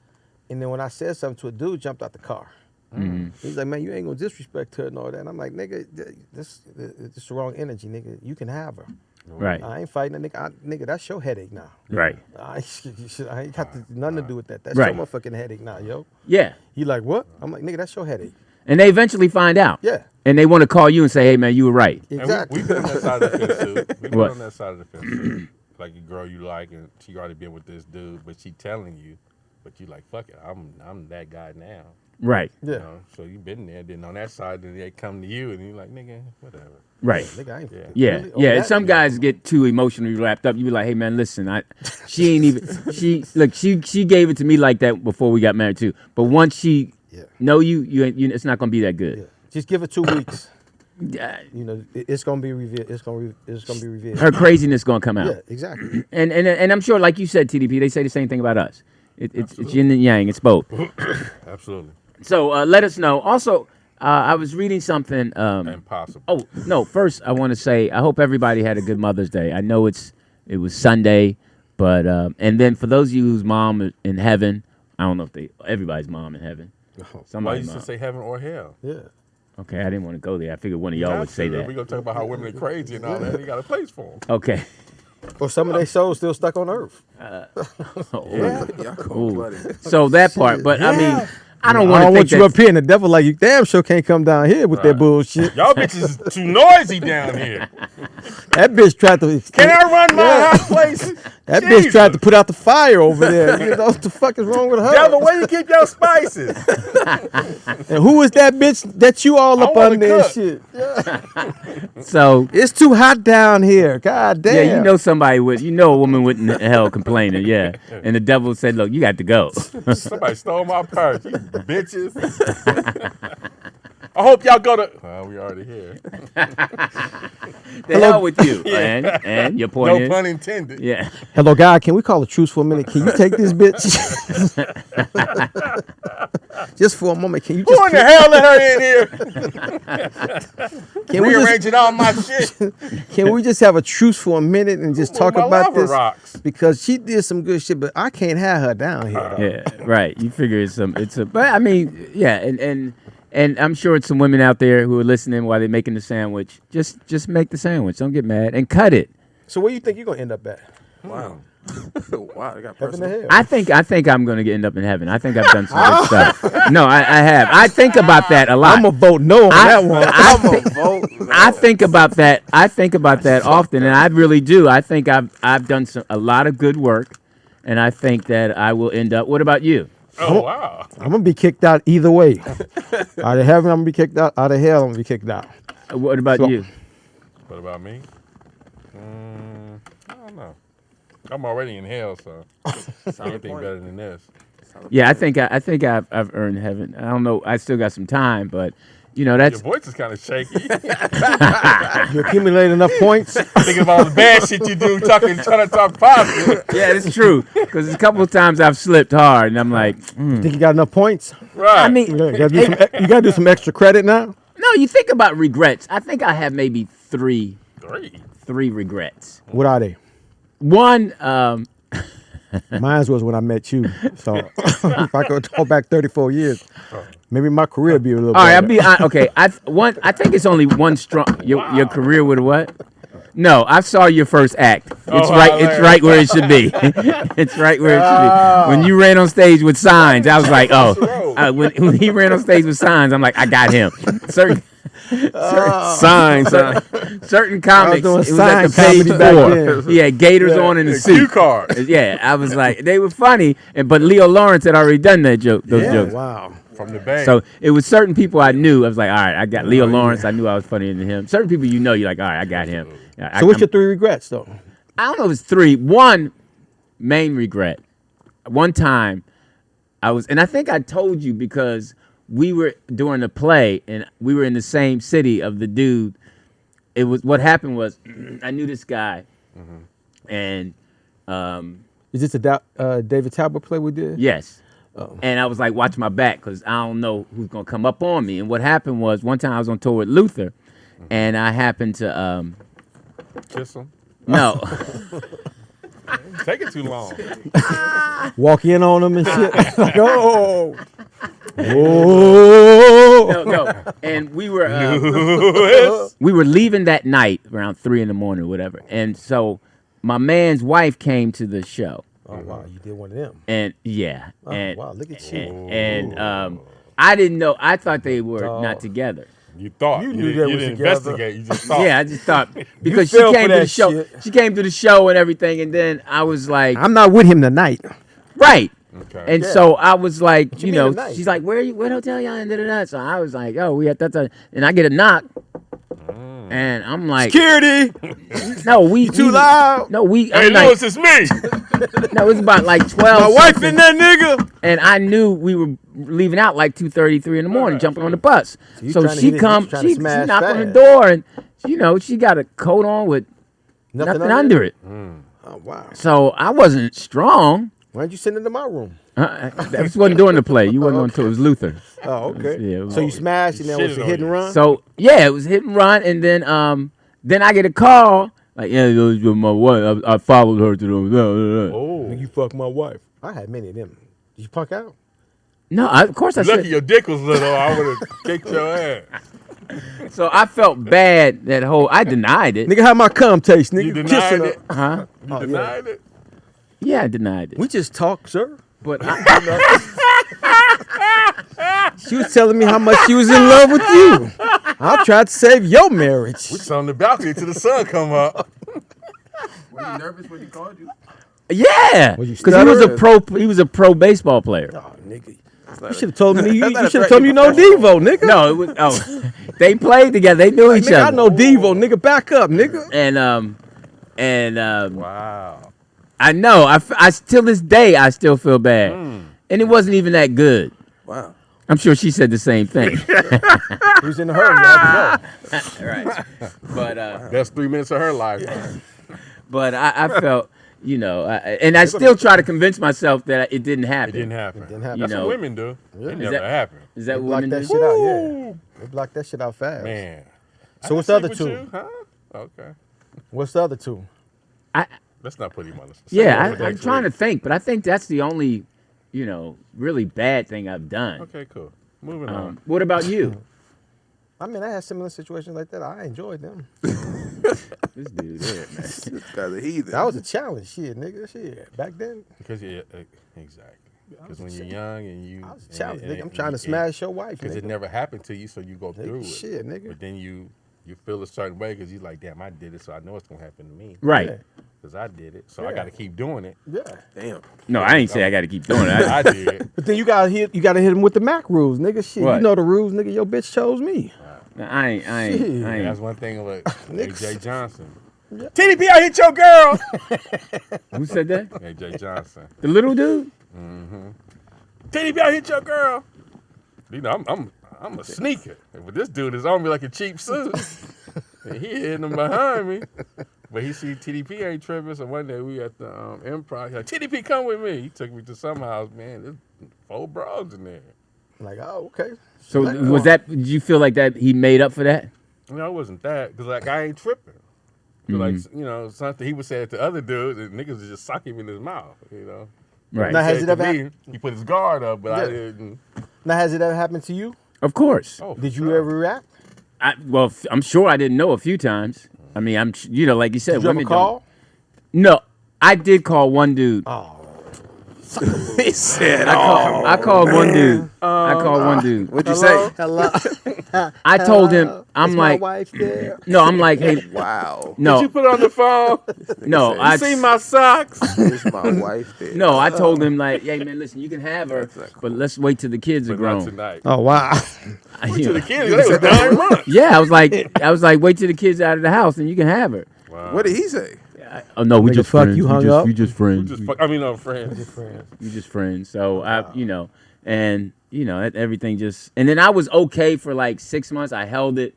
and then when I said something to a dude, jumped out the car. He's like, "Man, you ain't gonna disrespect her and all that." And I'm like, "Nigga, this is the wrong energy, nigga. You can have her. Right. I ain't fighting that nigga. Nigga, that's your headache now. Right. I ain't got nothing to do with that. That's Right. your motherfucking headache now, yo." Yeah. He like, "What?" I'm like, "Nigga, that's your headache." And they eventually find out. Yeah, And they want to call you and say, "Hey, man, you were right." exactly. And we've been on that side of the fence too. We've been What? on that side of the fence too. Like a girl you like and she already been with this dude, but she telling you but you like, fuck it, I'm that guy now. Right. Yeah. You know? So you been there. Then on that side, then they come to you, and you're like, nigga, whatever. Right. Nigga, I ain't Yeah. Yeah, really? Oh, yeah. that- Some guys get too emotionally wrapped up. You be like, "Hey, man, listen, she ain't even. She gave it to me like that before we got married too. But once she know you, it's not gonna be that good. Yeah. Just give it 2 weeks. Yeah. You know, it's gonna be revealed. It's gonna be revealed. Her craziness gonna come out. Yeah, exactly. And I'm sure, like you said, TDP, they say the same thing about us. It's yin and yang. It's both. Absolutely. So let us know. Also, I was reading something. Impossible. Oh no! First, I want to say I hope everybody had a good Mother's Day. I know it was Sunday, but and then for those of you whose mom is in heaven, I don't know if everybody's mom in heaven. Why Somebody's used to mom. say heaven or hell? Yeah. Okay, I didn't want to go there. I figured one of y'all would say that. We're gonna talk about how women are crazy and all that. You got a place for them. Okay. Or some of their souls still stuck on Earth. Y'all cold-blooded. So that part, but I mean, I don't I want to don't think want you up here, and the devil like you damn sure can't come down here with that bullshit. Y'all bitches too noisy down here. That bitch tried to. Can I run my hot place? That bitch tried to put out the fire over there. You know what the fuck is wrong with her? Devil, where you keep your spices? And who is that bitch that you all up wanna under and cook. shit? so. It's too hot down here. God damn. Yeah, you know somebody would. You know a woman wouldn't hell complaining. Yeah, and the devil said, "Look, you got to go." Somebody stole my purse, you bitches. I hope y'all go to. Well, we already here. The hell with you, and your point No is, pun intended. yeah. Hello, God. Can we call a truce for a minute? Can you take this bitch? Just for a moment. Can you just? Who in the hell let her in here? Can we just? Rearranging all my shit. Can we just have a truce for a minute and just talk my about lava this? rocks. Because she did some good shit, but I can't have her down here. Though. Yeah, right. You figure it's but I mean, yeah, and I'm sure it's some women out there who are listening while they're making the sandwich. Just make the sandwich. Don't get mad and cut it. So where you think you're gonna end up at? Wow. Wow, they got Heaven personal. or hell? I think I'm gonna end up in heaven. I think I've done some good stuff. No, I have. I think about that a lot. I'm gonna vote no on that one. I think about that. I think about that often, and I really do. I think I've done a lot of good work, and I think that I will end up. What about you? Oh, wow. I'm gonna be kicked out either way. Out of heaven, I'm gonna be kicked out. Out of hell, I'm gonna be kicked out. What about So- you? What about me? I don't know. I'm already in hell, so anything better than this. Yeah, I think I've earned heaven. I don't know. I still got some time, but you know Your that's voice is kind of shaky. You accumulate enough points. Thinking about all the bad shit you do, trying to talk positive. yeah, it's true. Because a couple of times I've slipped hard, and I'm like, Think you got enough points? Right. I mean, You gotta do some extra credit now. no. You think about regrets. I think I have maybe three regrets. What are they? One, Mine was when I met you. So if I could go back 34 years, maybe my career would be a little. all right, better. okay. I think it's only one strong. Your career would what? No, I saw your first act. It's right where it should be. It's right where it should be. When you ran on stage with signs, I was like, oh. When he ran on stage with signs, I'm like, I got him. Certain signs. Certain comics. It doing was at the sign page comedy back 4. then. He had gators on in the Cue suit. card. Yeah, I was like, they were funny, but Leo Lawrence had already done those jokes. Wow. From the bank. So it was certain people I knew. I was like, all right, I got Leo Lawrence. I knew I was funnier than him. Certain people you're like, all right, I got him. So what's your 3 regrets though? I don't know if it's 3. One main regret. One time and I think I told you because we were doing a play and we were in the same city of the dude. It was what happened was I knew this guy, and Is this a David Talbot play we did? yes. And I was like, watch my back because I don't know who's going to come up on me. And what happened was one time I was on tour with Luther, and I happened to, Kiss him. no. Take it too long. Walk in on them and shit. Like, oh. No. And we were leaving that night around 3 a.m. or whatever. And so my man's wife came to the show. Oh wow, you did one of them. And yeah. Oh, and, wow, look at you. And I didn't know. I thought they were not together. You thought. You You knew didn't, that you was didn't together. investigate. You just thought. Yeah, I just thought because she fell for came to that the show. shit. She came to the show and everything, and then I was like, I'm not with him tonight. right. Okay. And Yeah. so I was like, you you mean know, tonight? she's like, where hotel y'all in? Da-da-da. So I was like, oh, we at that. And I get a knock, and I'm like, Security. no, we Too loud. No, we. Hey, I'm like, Lewis, it's me. no, it was about like 12. My wife something. and that nigga. And I knew we were leaving out like 2:33 in the morning, jumping on the bus. you So trying to she hit it- come, you trying to she smash knocked on the fast. door, and you know she got a coat on with nothing under it. Oh wow. So I wasn't strong. Why'd you send it to my room? That wasn't during the play. You wasn't on tour. It was Luther. Oh, okay. Yeah, it was- So you smashed and then was Shitted a on hit and you. run? So yeah, it was hit and run, and then I get a call like, yeah, it was my wife. I followed her to the. Oh. you fuck my wife. I had many of them. Did you punk out? No, of course I Lucky said. your dick was little. I would have kicked your ass. So I felt bad that whole. I denied it. Nigga, how my cum taste, nigga? You Kissing denied her. it. Huh? You denied it. Yeah, I denied it. We just talk, sir. But She was telling me how much she was in love with you. I tried to save your marriage. We sat on the balcony till the sun come up. Were you nervous when he called you? yeah, Was you because he was a stuttering? pro. He was a pro baseball player. Oh, nigga. You should have told me. You That's not a should have told me you know threatening Devo, nigga. No, it was. Oh, they played together. They knew each Nigga, I other. know Devo, nigga. Back up, nigga. And Wow. I know. I till this day I still feel bad, and it wasn't even that good. Wow. I'm sure she said the same thing. He was in a hurry. I had to go. Right. But That's 3 minutes of her life. but I felt, you know, and I still try to convince myself that it didn't happen. It didn't happen. Didn't happen. That's You know. what women do. It never that- happened. Is that They what blocked women that do? shit out, yeah. They blocked that shit out fast. Man. So I what's can the other sleep with two? you, Huh? Okay. What's the other two? Let's not put him on the Yeah, I'm trying to think, but I think that's the only, you know, really bad thing I've done. Okay, cool. Moving on. What about you? I mean, I had similar situations like that. I enjoyed them. This dude here, man. This guy's a heathen. That was a challenge, shit, nigga. Shit. Back then, Because exactly. Because when you're young and you, I was a challenge, and- nigga. I'm and- trying to and- smash your wife, Because it nigga. never happened to you, so you go through it. Shit, nigga. But then you feel a certain way because you're like, damn, I did it, so I know it's gonna happen to me. Right. Yeah. Because I did it, so I Yeah. got to keep doing it. Yeah. Damn. No, I ain't say I got to keep doing it. I did. But then you gotta hit him with the Mac rules, nigga. Shit, What? you know the rules, nigga. Your bitch chose me. I ain't. Shit. That's one thing with AJ Johnson. Yeah. TDP, I hit your girl. Who said that? AJ Johnson. The little dude? TDP, I hit your girl. You know, I'm a sneaker, but this dude is on me like a cheap suit, and he hitting him behind me. But he see TDP ain't tripping, so one day we at the Improv. He like, TDP, come with me. He took me to some house, man. There's 4 broads in there. Like, oh, okay. So Like, was that? Did you feel like that he made up for that? No, it wasn't that, because like I ain't tripping. 'Cause, like, you know, something he would say it to other dudes, and niggas would just suck him in his mouth, you know. Right. Now, He has said it to ever me, he put his guard up, but I Yeah. didn't. Now, has it ever happened to you? Of course. Oh, Did for you sure. ever react? Well, I'm sure I didn't know a few times. I mean, you know, like you said, Did you ever women call? don't. No, I did call one dude. Oh, He said, I called one dude. I called one dude. What'd you say? hello. I told him, I'm Is like, my wife there? no, I'm like, hey, Wow. no, Did you put on the phone? no, I See my socks? Is my wife there? no, I told him like, hey man, listen, you can have her, but let's wait till the kids are But not grown. tonight. Oh wow. You To know. the kids, they was 9 months. Yeah, I was like, wait till the kids out of the house and you can have her. Wow. What did he say? Oh no, we Nigga, just fuck, friends. you hung up? We just friends. Friends. We just friends. So you know, and you know, everything just, and then I was okay for like 6 months. I held it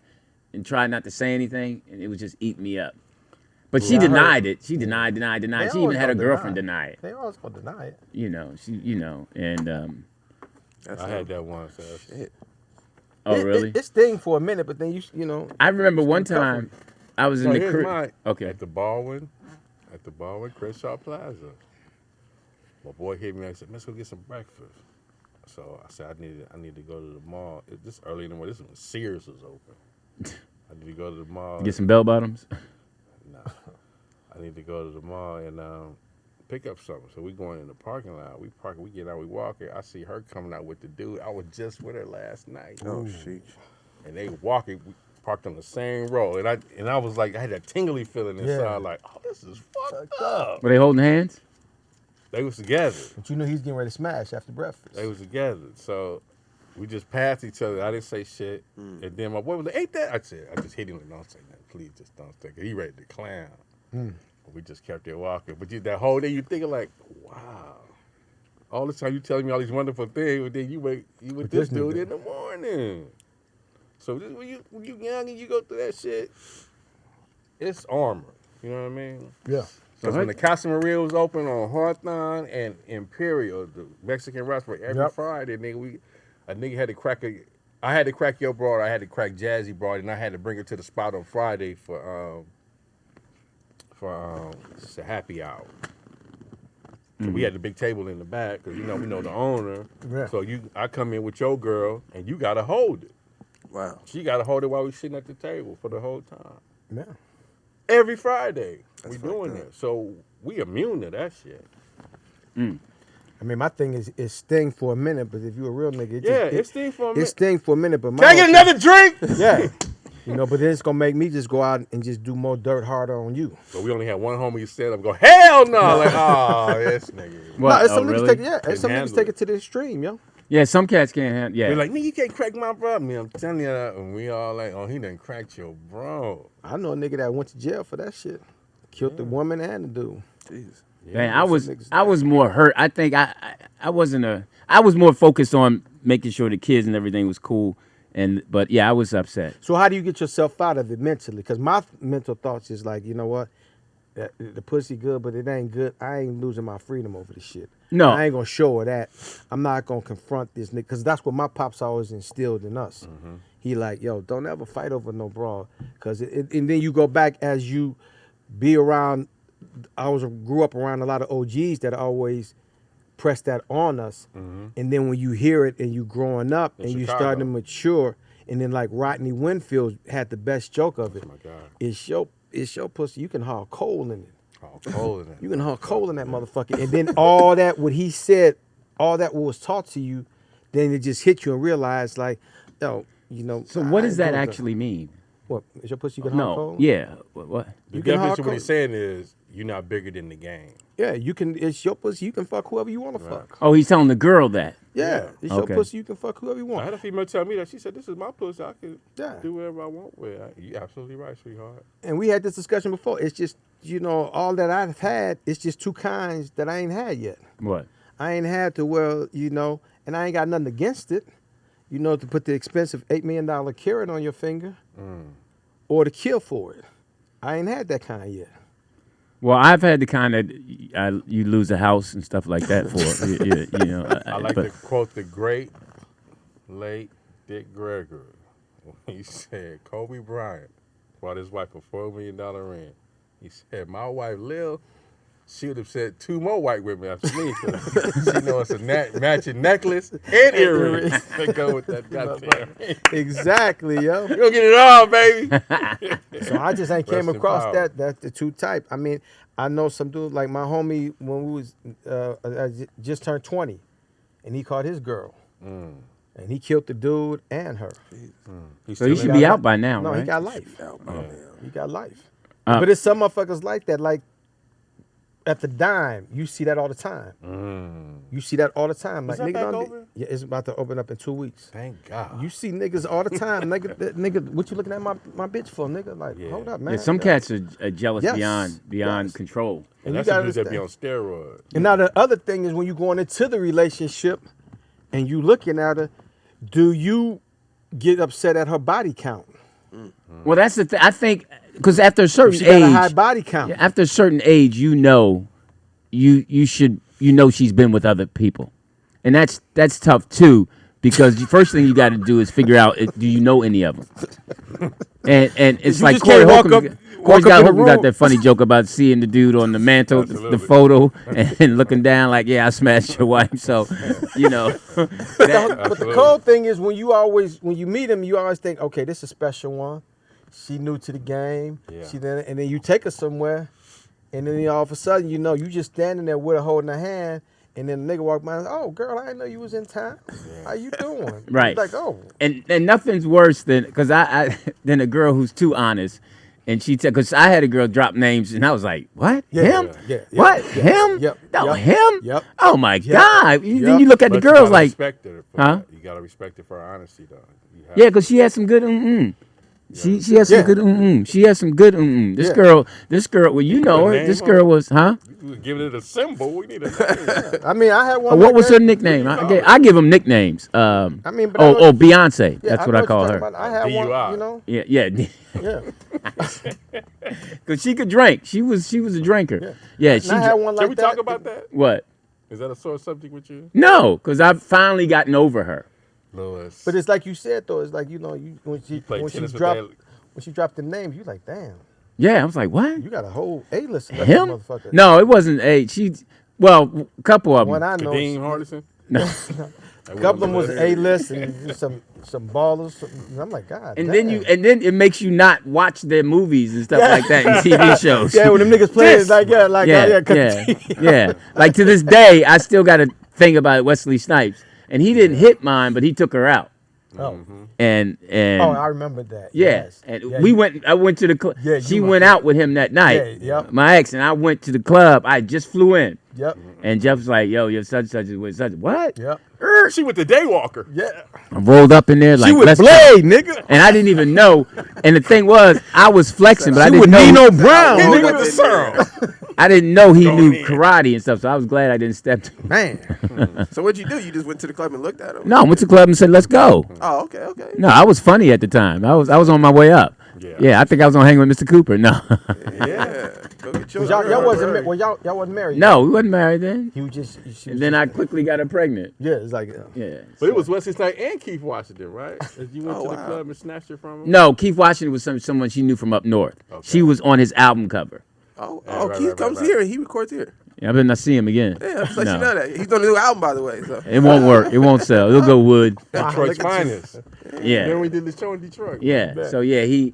and tried not to say anything, and it was just eating me up. But she Yeah, I heard- denied it. She denied. They She even always had her gonna girlfriend deny deny it. They always gonna deny it. You know, and That's I had that once. Shit. oh It- really? It sting for a minute, but then you know. I remember one recover. time I was in So the here's crib. mine. Okay. At the Baldwin Crenshaw Plaza. My boy hit me and said, let's go get some breakfast. So I said, I need to go to the mall. This early in the morning. This is when Sears was open. I need to go to the mall. Get some bell bottoms. No. I need to go to the mall and pick up something. So we going in the parking lot. We park. We get out. We walk it. I see her coming out with the dude. I was just with her last night. Oh, shit. And they walking. We parked on the same road. And I was like, I had that tingly feeling inside. Yeah. Like, oh, this is fucked up. Were they holding hands? They was together. But you know he's getting ready to smash after breakfast. They was together. So we just passed each other. I didn't say shit. And then my boy was like, ain't that? I just hit him and don't say nothing. Please just don't say it. He ready to clown. But we just kept it walking. But that whole day you thinking like, wow. All the time you telling me all these wonderful things, but then you with this dude in the morning. So when you young and you go through that shit, it's armor. You know what I mean? Yeah. So when the Casa Maria was open on Hawthorne and Imperial, the Mexican restaurant, every Friday, a nigga had to crack I had to crack your broad, I had to crack Jazzy broad, and I had to bring her to the spot on Friday for it's a happy hour. So we had the big table in the back because we know the owner. Yeah. So I come in with your girl and you gotta hold it. Wow. She gotta hold it while we sitting at the table for the whole time. Yeah. Every Friday we fucked doing up. it. So we immune to that shit. I mean, my thing is sting for a minute, but if you a real nigga, It sting for a minute. It sting for a minute, but Can I get another drink? Yeah. But then it's gonna make me just go out and just do more dirt harder on you. So we only had one homie who stand up and go, hell no! Like, oh, this nigga. What? No, it's some really? niggas take some niggas handle take it. it to the extreme, yo. Yeah, some cats can't handle. Yeah. They're like, nigga, you can't crack my bro. Man, I'm telling you that. And we all like, oh, he done cracked your bro. I know a nigga that went to jail for that shit. Killed the woman and the dude. Jeez. Man, some niggas I was more hurt. I think I was more focused on making sure the kids and everything was cool. But yeah, I was upset. So how do you get yourself out of it mentally? Because my mental thoughts is like, you know what? The pussy good, but it ain't good. I ain't losing my freedom over this shit. No. I ain't gonna show her that. I'm not gonna confront this nigga, because that's what my pops always instilled in us. He like, yo, don't ever fight over no broad, because and then you go back as you be around. Grew up around a lot of OGs that always press that on us, and then when you hear it and you growing up In and you Chicago. starting to mature, and then like Rodney Winfield had the best joke of it. Oh, my God. It's your pussy. You can haul coal in it. Oh, cold in it. You can haul coal in that motherfucker. And then all that, what he said, all that what was taught to you, then it just hit you and realize like, yo, So what I does ain't that doing actually mean? What? Is your pussy you can haul No. coal? Yeah. What? The You can definition of what hardcore- he's saying is, you're not bigger than the game. Yeah, you can. It's your pussy. You can fuck whoever you want to fuck. Oh, he's telling the girl that. Yeah, it's Okay. your pussy. You can fuck whoever you I had want. a female tell me that. She said, this is my pussy. I can Yeah. do whatever I want with it. You're absolutely right, sweetheart. And we had this discussion before. It's just, all that I've had, it's just two kinds that I ain't had yet. What? I ain't had to, and I ain't got nothing against it, to put the expensive $8 million carrot on your finger or to kill for it. I ain't had that kind yet. Well, I've had the kind that you lose a house and stuff like that for. I like to quote the great, late Dick Gregory. He said, Kobe Bryant bought his wife a $4 million ring. He said, my wife, Lil, she would have said 2 more white women after me. 'Cause she knows it's a matching necklace and earrings that go with that goddamn ring. Exactly, yo. You gonna get it all, baby. So I just ain't came Rest in across power. that the two type. I mean, I know some dude like my homie when we was just turned 20, and he caught his girl, and he killed the dude and her. So he should be out by now, No, right? he got life. Oh, man. He got life. Uh, But it's some motherfuckers like that. Like at the dime, you see that all the time. You see that all the time. Is Like that nigga, back open? yeah, it's about to open up in 2 weeks. Thank God. You see niggas all the time. nigga, what you looking at my bitch for, nigga? Like, Yeah. hold up, man. Yeah, some cats are jealous Yes. beyond Yes. control. And you that's the gotta dudes that be on understand. steroids. And now the other thing is when you going into the relationship and you looking at her, do you get upset at her body count? Well, that's the thing. I think because after a certain She got a high age, body count. after a certain age, you should she's been with other people, and that's tough too because the first thing you got to do is figure out do you know any of them, and it's You like just Corey can't walk Holcomb. up Corey in the Holcomb got room. that funny joke about seeing the dude on the mantle, the Absolutely. photo, and looking down like, yeah, I smashed your wife. So, But the cold thing is when you meet him, you always think, okay, this is a special one. She new to the game. Yeah. And then you take her somewhere, and then all of a sudden, you just standing there with her holding her hand, and then the nigga walk by and say, oh, girl, I didn't know you was in town. How you doing? Right. Like, oh. and nothing's worse than because I than a girl who's too honest, And she said, because I had a girl drop names, and I was like, what? Him? Yeah. What? Him? Yep. No, Yep. him? Yep. Oh, my Yep. God. Then Yep. you look at But the you girls gotta like, respect her for huh? that. You gotta respect her for her honesty, though. You have yeah, because she had some good She has some Yeah. good She has some good This Yeah. girl, well, you know put a her. name This on girl it? was, huh? You was giving it a symbol. We need a name. I mean, I had one. What like was that. her nickname? What do you call I give them nicknames. I mean, but I know- Beyonce. Yeah, That's I what know I you're call talking her. about. I had DUI. one, you know. Yeah, yeah. Yeah. Because she could drink. She was a drinker. Yeah, she. And I had one like Can we that. talk about that? What? Is that a sore subject with you, No, because I've finally gotten over her. Lewis? But it's like you said though. It's like when she play when she tennis with dropped that- when she dropped the names, you like, damn, Yeah, I was like, what? you got a whole A-list. of that Him? motherfucker. No, it wasn't a. Well, a couple of One them. I know. Kadeem Hardison. A couple of them was A-list and some ballers. And I'm like, God. And damn. then it makes you not watch their movies and stuff like that in TV shows. Yeah, when them niggas play, Yes. it's like yeah. Like to this day, I still got to think about Wesley Snipes, and he didn't hit mine, but he took her out. Oh. And Oh, I remember that. yeah, Yes. and Yeah, I went to the club. Yeah, she you went out with him that night. Yeah, yep. My ex and I went to the club. I just flew in, Yep. and Jeff was like, "Yo, you're such with such what?" Yep. She with the Daywalker. Yeah. I rolled up in there like, She was "Let's go." Blade, nigga. And I didn't even know. And the thing was, I was flexing, but I didn't know. Nino Brown. Hit me nigga. with the serum. I didn't know he Going knew in. karate and stuff. So I was glad I didn't step. Man. So what'd you do? You just went to the club and looked at him? No, I went to the club and said, "Let's go." Oh, okay. No, I was funny at the time. I was on my way up. Yeah. I think I was on hanging with Mr. Cooper. No, Yeah. Go get your Y'all wasn't married. no, we wasn't married then. He was just. And then I quickly got her pregnant. Yeah, it's like. Yeah. But it was Wesley Snipes and Keith Washington, right? As you went Oh, to the wow. club and snatched her from him. No, Keith Washington was someone she knew from up north. Okay. She was on his album cover. Oh, Yeah, right, Keith right, comes right. here and he records here. Yeah, I better not see him again. Yeah, just let No. you know that. He's doing a new album, by the way. So. It won't work. It won't sell. It'll go wood. Detroit's finest. Yeah. Then we did the show in Detroit. Yeah. So yeah, he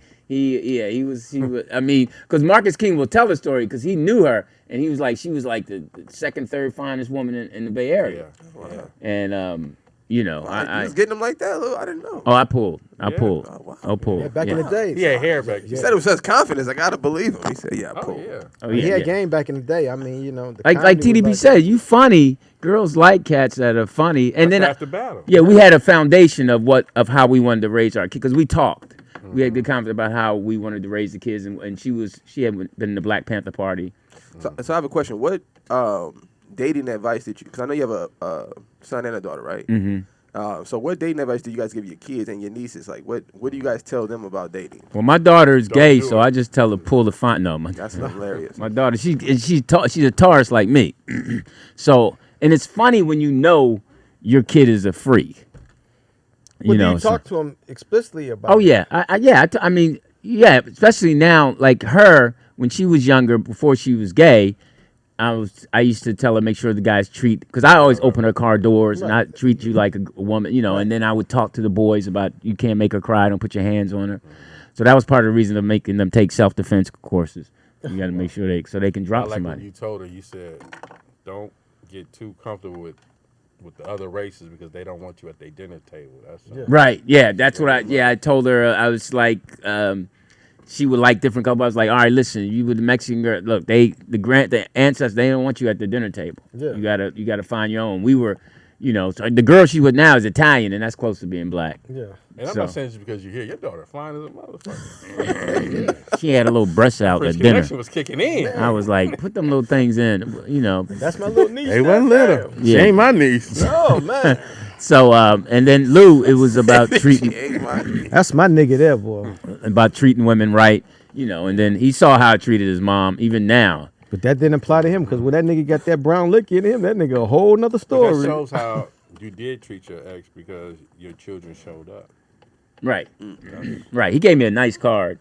was. I mean, because Marcus King will tell the story because he knew her, and he was like, she was like the second, third finest woman in the Bay Area. Yeah. And you know, You I was getting them like that, Lou? I didn't know. I pulled. I Yeah. pulled. Oh, wow. I pulled. Yeah, back yeah. in the day. He had hair back He then. said it with such confidence. I gotta believe him. He said, "Yeah, Oh, pull." yeah. Oh He yeah. had yeah. game back in the day. I mean, you know. The Like comedy TDB was said, you funny. Girls like cats that are funny. And That's then half the battle. yeah, we had a foundation of how we wanted to raise our kids because we talked. We had good conversation about how we wanted to raise the kids, and she had been in the Black Panther Party. So I have a question. What dating advice did you? Because I know you have a son and a daughter, right? Mm-hmm. So what dating advice do you guys give your kids and your nieces? Like, what do you guys tell them about dating? Well, my daughter is gay, do so it. I just tell her pull the font. No, That's hilarious. my daughter, she's a Taurus like me. So, and it's funny when you know your kid is a freak. Well, do know, you so- talk to him explicitly about? Oh yeah, I mean, yeah, especially now, like her when she was younger, before she was gay. I used to tell her make sure the guys treat, because I always open her car doors and I treat you like a woman, you know. And then I would talk to the boys about you can't make her cry, don't put your hands on her. So that was part of the reason of making them take self-defense courses. You got to make sure they can I drop like somebody. when you told her, you said, don't get too comfortable with the other races because they don't want you at their dinner table. That's something. Right? Yeah, that's what I told her. I was like. She would like different couples. I was like, all right, listen, you with the Mexican girl. Look, the ancestors, they don't want you at the dinner table. Yeah. You gotta find your own. We were, you know, so the girl she with now is Italian, and that's close to being black. Yeah. And I'm So- not saying just because you're here, your daughter fine as a motherfucker. She had a little breast out French at dinner. connection was kicking in. I was like, put them little things in, you know. That's my little niece. They wasn't little. She Yeah. ain't my niece. Oh man, So, and then Lou, it was about treating that's my nigga there, boy. women right, you know. And then he saw how I treated his mom, even now. But that didn't apply to him because when that nigga got that brown lick in him, that nigga a whole nother But story. that shows how you did treat your ex because your children showed up. Right, right. He gave me a nice card.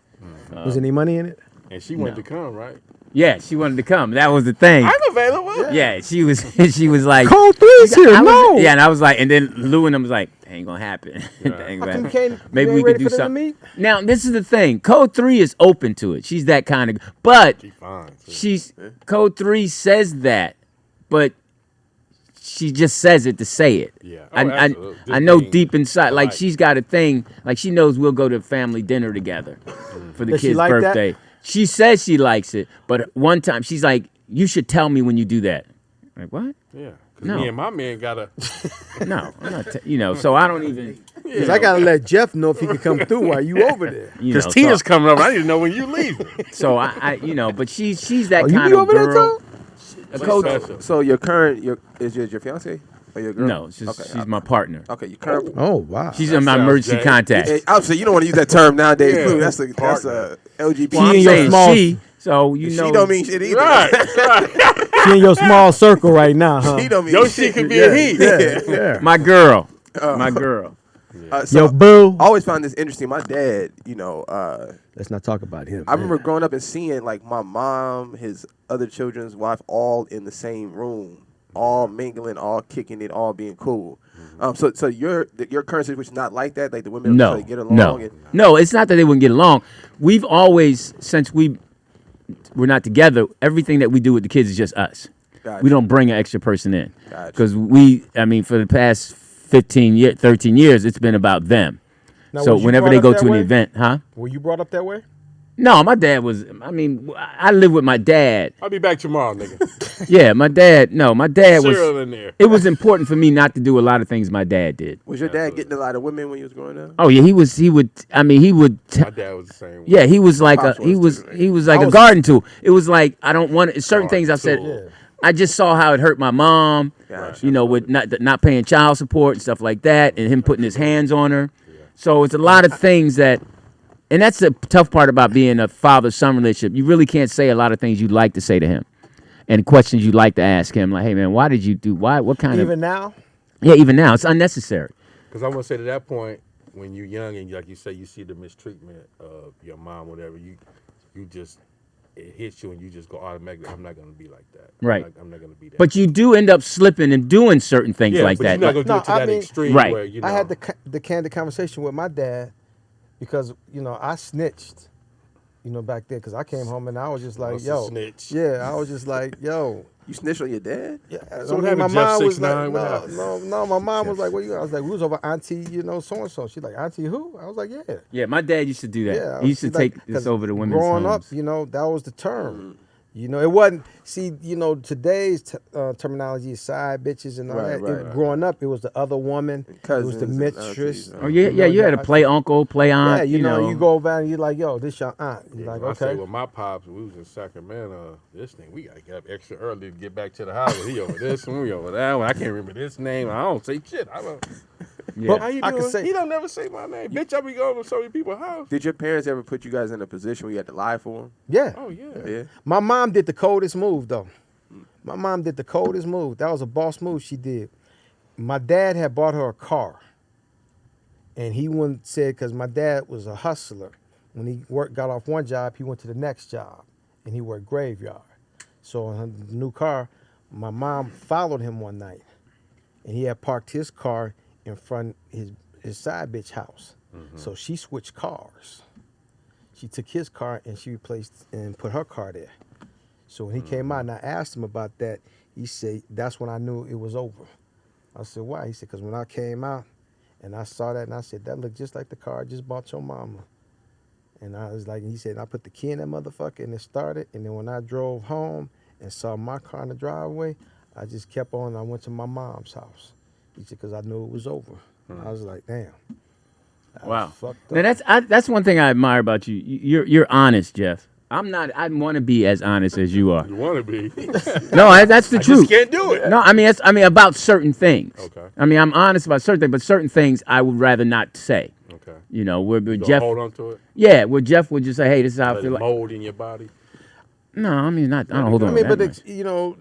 Was any money in it? And she wanted to come, right? Yeah, she wanted to come. That was the thing. I'm available. Yeah, she was like, Code 3's here. I was- No. Yeah, and I was like, and then Lou and them was like, ain't gonna happen. That ain't How gonna come you happen. can't? Maybe you we ain't could ready do for them to something. meet? Now, this is the thing. Code 3 is open to it. She's that kind of, but She fine. too. she's Code 3 says that, but she just says it to say it. Yeah. I, Oh, I, absolutely. I Just know being deep inside, like polite. she's got a thing, like she knows we'll go to family dinner together for the Does she kid's like that? birthday. She says she likes it, but one time she's like, "You should tell me when you do that." I'm like, what? Yeah. Because No. me and my man got to. No, I'm not. So I don't even. Because I gotta let Jeff know if he can come through while you over there. You Because know, Tina's coming over. I need to know when you leaving. so I, but she's that Oh, you kind be of over there, girl. too? A coach. Special. So your fiance or your girl? No, she's my partner. Okay, your current. Oh wow. She's That in my sounds emergency gay. contact. Hey, obviously, you don't want to use that term nowadays. Yeah, Boo. That's a partner. LGBT. Well, I'm in your saying small- she, so you know. She don't mean shit either. Right. She in your small circle right now, huh? She don't mean Yo, shit. she could be a he. Yeah. my girl. My girl. So Yo, boo. I always found this interesting. My dad, Let's not talk about him. I remember growing up and seeing like my mom, his other children's wife, all in the same room, all mingling, all kicking it, all being cool. So your current situation is not like that. Like the women No, really get along. no, And, no. It's not that they wouldn't get along. We've always, since we're not together, everything that we do with the kids is just us. Gotcha. We don't bring an extra person in Gotcha. because for the past 13 years, it's been about them. Now, So was you whenever brought they up go that to an way? event, huh? Were you brought up that way? No, my dad was. I live with my dad. I'll be back tomorrow, nigga. Yeah, my dad. No, my dad was. Cereal in there. It was important for me not to do a lot of things my dad did. was your dad getting a lot of women when you was growing up? Oh yeah, he would. He would. My dad was the same way. Yeah, he was like pops he was was too, he was like I a was- garden tool. It was like I don't want it. Certain things I said. tool. Yeah. I just saw how it hurt my mom. Gotcha. You know, with not paying child support and stuff like that, and him putting his hands on her. So it's a lot of things that, and that's the tough part about being a father-son relationship. You really can't say a lot of things you'd like to say to him, and questions you'd like to ask him. Like, hey man, why did you do? Why? What kind Even of? now? Yeah, even now it's unnecessary. Because I want to say to that point, when you're young and like you say, you see the mistreatment of your mom, whatever, you just, it hits you and you just go automatically, I'm not going to be like that. Right. I'm not going to be that. But you do end up slipping and doing certain things yeah, like but that. you're not going to do No, it to I that mean- extreme Right. where, you know. I had the candid conversation with my dad because, I snitched, back then because I came home and I was just like, Must yo. have snitched. Yeah, I was just like, yo. You snitched on your dad? Yeah, So what happened, my Jeff mom was 6'9"? like, What happened? no, my mom was like, what you? I was like, we was over auntie, so-and-so. She's like, auntie who? I was like, yeah. Yeah, my dad used to do that. Yeah, He used to she's like- take this 'cause over to women's growing homes. up, that was the term. It wasn't. See, today's terminology is side bitches and all Right, that. right, right. Growing up, it was the other woman. It was Cousins the and mistress. aunties, Oh yeah, you had to play uncle, play aunt. Yeah, you go back and you're like, yo, this your aunt. You're like, I okay. say, well, my pops, we was in Sacramento. This thing, we got to get up extra early to get back to the house. He over this one, we over that one. I can't remember this name. I don't say shit. I don't. Yeah. How you I can doing? say- He don't never say my name. Bitch, I be going to so many people's house. Did your parents ever put you guys in a position where you had to lie for them? Yeah. Oh, yeah. Yeah. My mom did the coldest move, though. My mom did the coldest move. That was a boss move she did. My dad had bought her a car. And he said, because my dad was a hustler. When he got off one job, he went to the next job. And he worked graveyard. So in her new car, my mom followed him one night. And he had parked his car in front of his side bitch house. So she switched cars. She took his car and she replaced and put her car there. So when he came out and I asked him about that, he said, that's when I knew it was over. I said, why? He said, because when I came out and I saw that and I said, that looked just like the car I just bought your mama. And I was like, he said, I put the key in that motherfucker and it started. And then when I drove home and saw my car in the driveway, I just kept on and I went to my mom's house. He said, because I knew it was over. I was like, damn. I was Wow. fucked Now up. that's one thing I admire about you. You're honest, Jeff. I'm not. I want to be as honest as you are. You want to be. No, that's the I truth. just can't do it. No, I mean about certain things. Okay. I mean, I'm honest about certain things, but certain things I would rather not say. Okay. Where You Jeff, hold on to it. yeah, where Jeff would just say, "Hey, this is how I Let feel." it Like, mold in your body. no, I mean not. I don't hold on. I mean, to but that much.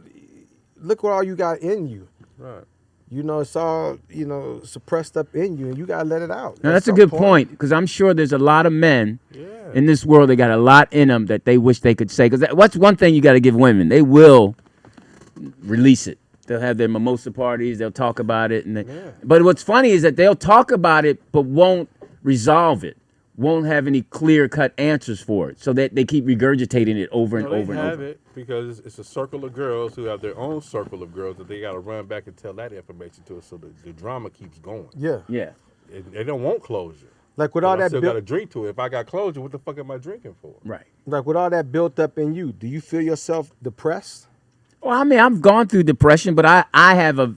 look what all you got in you. Right. It's all, suppressed up in you, and you got to let it out. Now At that's a some good point because I'm sure there's a lot of men Yeah. in this world that got a lot in them that they wish they could say. Because what's one thing you got to give women? They will release it. They'll have their mimosa parties. They'll talk about it. But what's funny is that they'll talk about it but won't resolve it. won't have any clear-cut answers for it, so that they keep regurgitating it over and No, they over and have over. it because it's a circle of girls who have their own circle of girls that they got to run back and tell that information to us, so the drama keeps going. Yeah. Yeah. They don't want closure. Like with all I that still got to built, drink to it. If I got closure, what the fuck am I drinking for? Right. like with all that built up in you, do you feel yourself depressed? Well, I mean, I've gone through depression, but I have a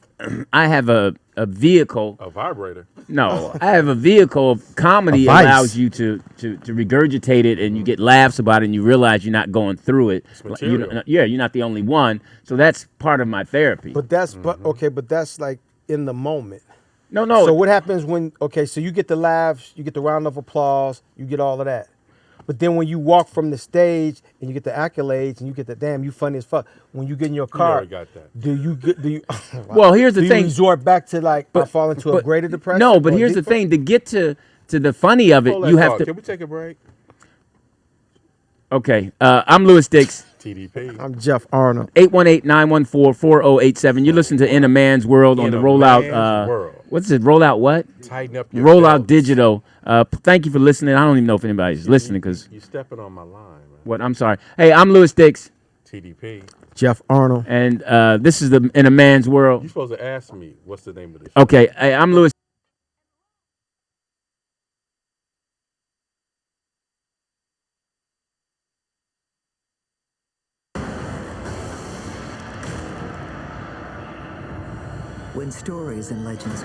I have a vehicle. A vibrator. No, I have a vehicle of comedy A vice. allows you to regurgitate it, and you get laughs about it, and you realize you're not going through it. material. You're not the only one. So that's part of my therapy. But that's but that's like in the moment. no. So what happens when so you get the laughs, you get the round of applause, you get all of that. But then when you walk from the stage and you get the accolades and you get the damn, you funny as fuck. When you get in your car, already got that. do you Well, here's the do thing. you resort back to like I fall into a greater depression? No, but or here's the deeper? thing. To get to the funny of it, Hold that you have thought. to. Can we take a break? Okay, I'm Louis Dix. TDP. I'm Jeff Arnold. 818-914-4087. You listen to In a Man's World on In the a Rollout. Man's World. What's it? Rollout what? Tighten up your Rollout belts. Digital. Thank you for listening. I don't even know if anybody's listening because You stepping on my line, man. what? I'm sorry. Hey, I'm Louis Dix, TDP. Jeff Arnold. and this is the In a Man's World. You're supposed to ask me what's the name of the show. Okay, hey, I'm Louis. When stories and legends